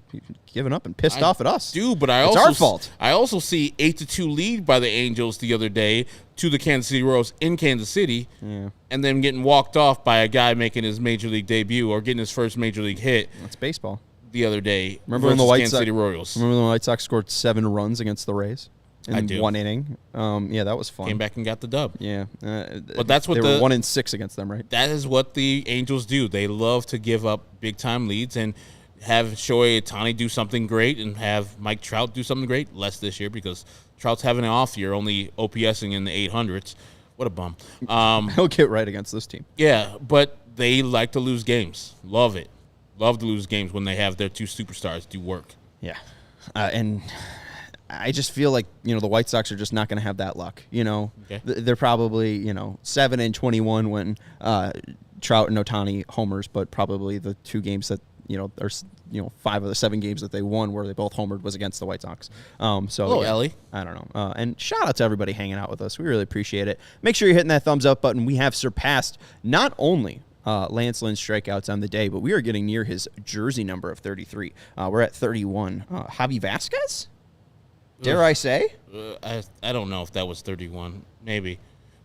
Speaker 1: giving up and pissed off at us.
Speaker 2: Dude, but
Speaker 1: it's our fault.
Speaker 2: I also see 8-2 lead by the Angels the other day to the Kansas City Royals in Kansas City, and then getting walked off by a guy making his major league debut or getting his first major league hit.
Speaker 1: That's baseball.
Speaker 2: The other day,
Speaker 1: remember when the White
Speaker 2: Kansas City Royals?
Speaker 1: Remember when the White Sox scored 7 runs against the Rays in 1 inning? Yeah, that was fun.
Speaker 2: Came back and got the dub.
Speaker 1: Yeah,
Speaker 2: but that's what
Speaker 1: they were 1-6 against them, right?
Speaker 2: That is what the Angels do. They love to give up big time leads and have Shohei Ohtani do something great and have Mike Trout do something great. Less this year because Trout's having an off year, only OPSing in the 800s. What a bum.
Speaker 1: He'll get right against this team.
Speaker 2: Yeah, but they like to lose games. Love it. Love to lose games when they have their 2 superstars do work.
Speaker 1: Yeah, and I just feel like, the White Sox are just not going to have that luck.
Speaker 2: Okay.
Speaker 1: They're probably, 7-21 when Trout and Ohtani homers, but probably the 2 games that, or 5 of the 7 games that they won where they both homered was against the White Sox.
Speaker 2: Ellie.
Speaker 1: I don't know. And shout out to everybody hanging out with us. We really appreciate it. Make sure you're hitting that thumbs up button. We have surpassed not only Lance Lynn's strikeouts on the day, but we are getting near his jersey number of 33. We're at 31. Javi Vasquez? Dare I say?
Speaker 2: I don't know if that was 31. Maybe.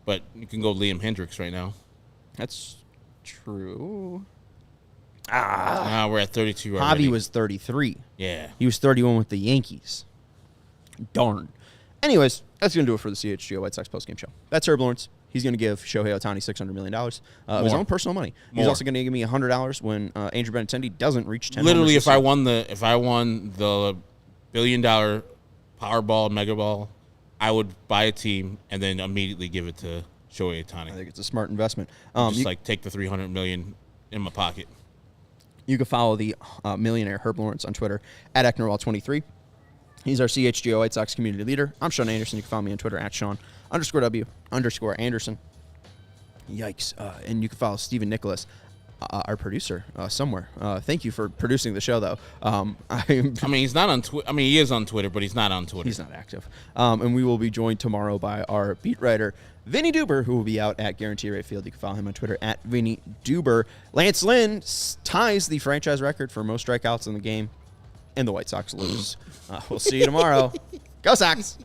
Speaker 2: But you can go Liam Hendricks right now.
Speaker 1: That's true.
Speaker 2: We're at 32 already.
Speaker 1: Javi was 33.
Speaker 2: Yeah.
Speaker 1: He was 31 with the Yankees. Darn. Anyways, that's going to do it for the CHGO White Sox postgame show. That's Herb Lawrence. He's going to give Shohei Ohtani $600 million of his own personal money. He's also going to give me $100 when Andrew Benintendi doesn't reach 10.
Speaker 2: Literally, if I won the $1 billion Powerball, Mega Ball, I would buy a team and then immediately give it to Shohei Ohtani.
Speaker 1: I think it's a smart investment.
Speaker 2: Take the $300 million in my pocket.
Speaker 1: You can follow the millionaire Herb Lawrence on Twitter at Ecknerwall23. He's our CHGO White Sox community leader. I'm Sean Anderson. You can follow me on Twitter at Sean_W_Anderson. Yikes. And you can follow Stephen Nicholas, our producer, somewhere. Thank you for producing the show, though.
Speaker 2: He's not on Twitter. He is on Twitter, but he's not on Twitter.
Speaker 1: He's not active. And we will be joined tomorrow by our beat writer, Vinny Duber, who will be out at Guarantee Rate Field. You can follow him on Twitter at Vinny Duber. Lance Lynn ties the franchise record for most strikeouts in the game, and the White Sox lose. We'll see you tomorrow. Go Sox!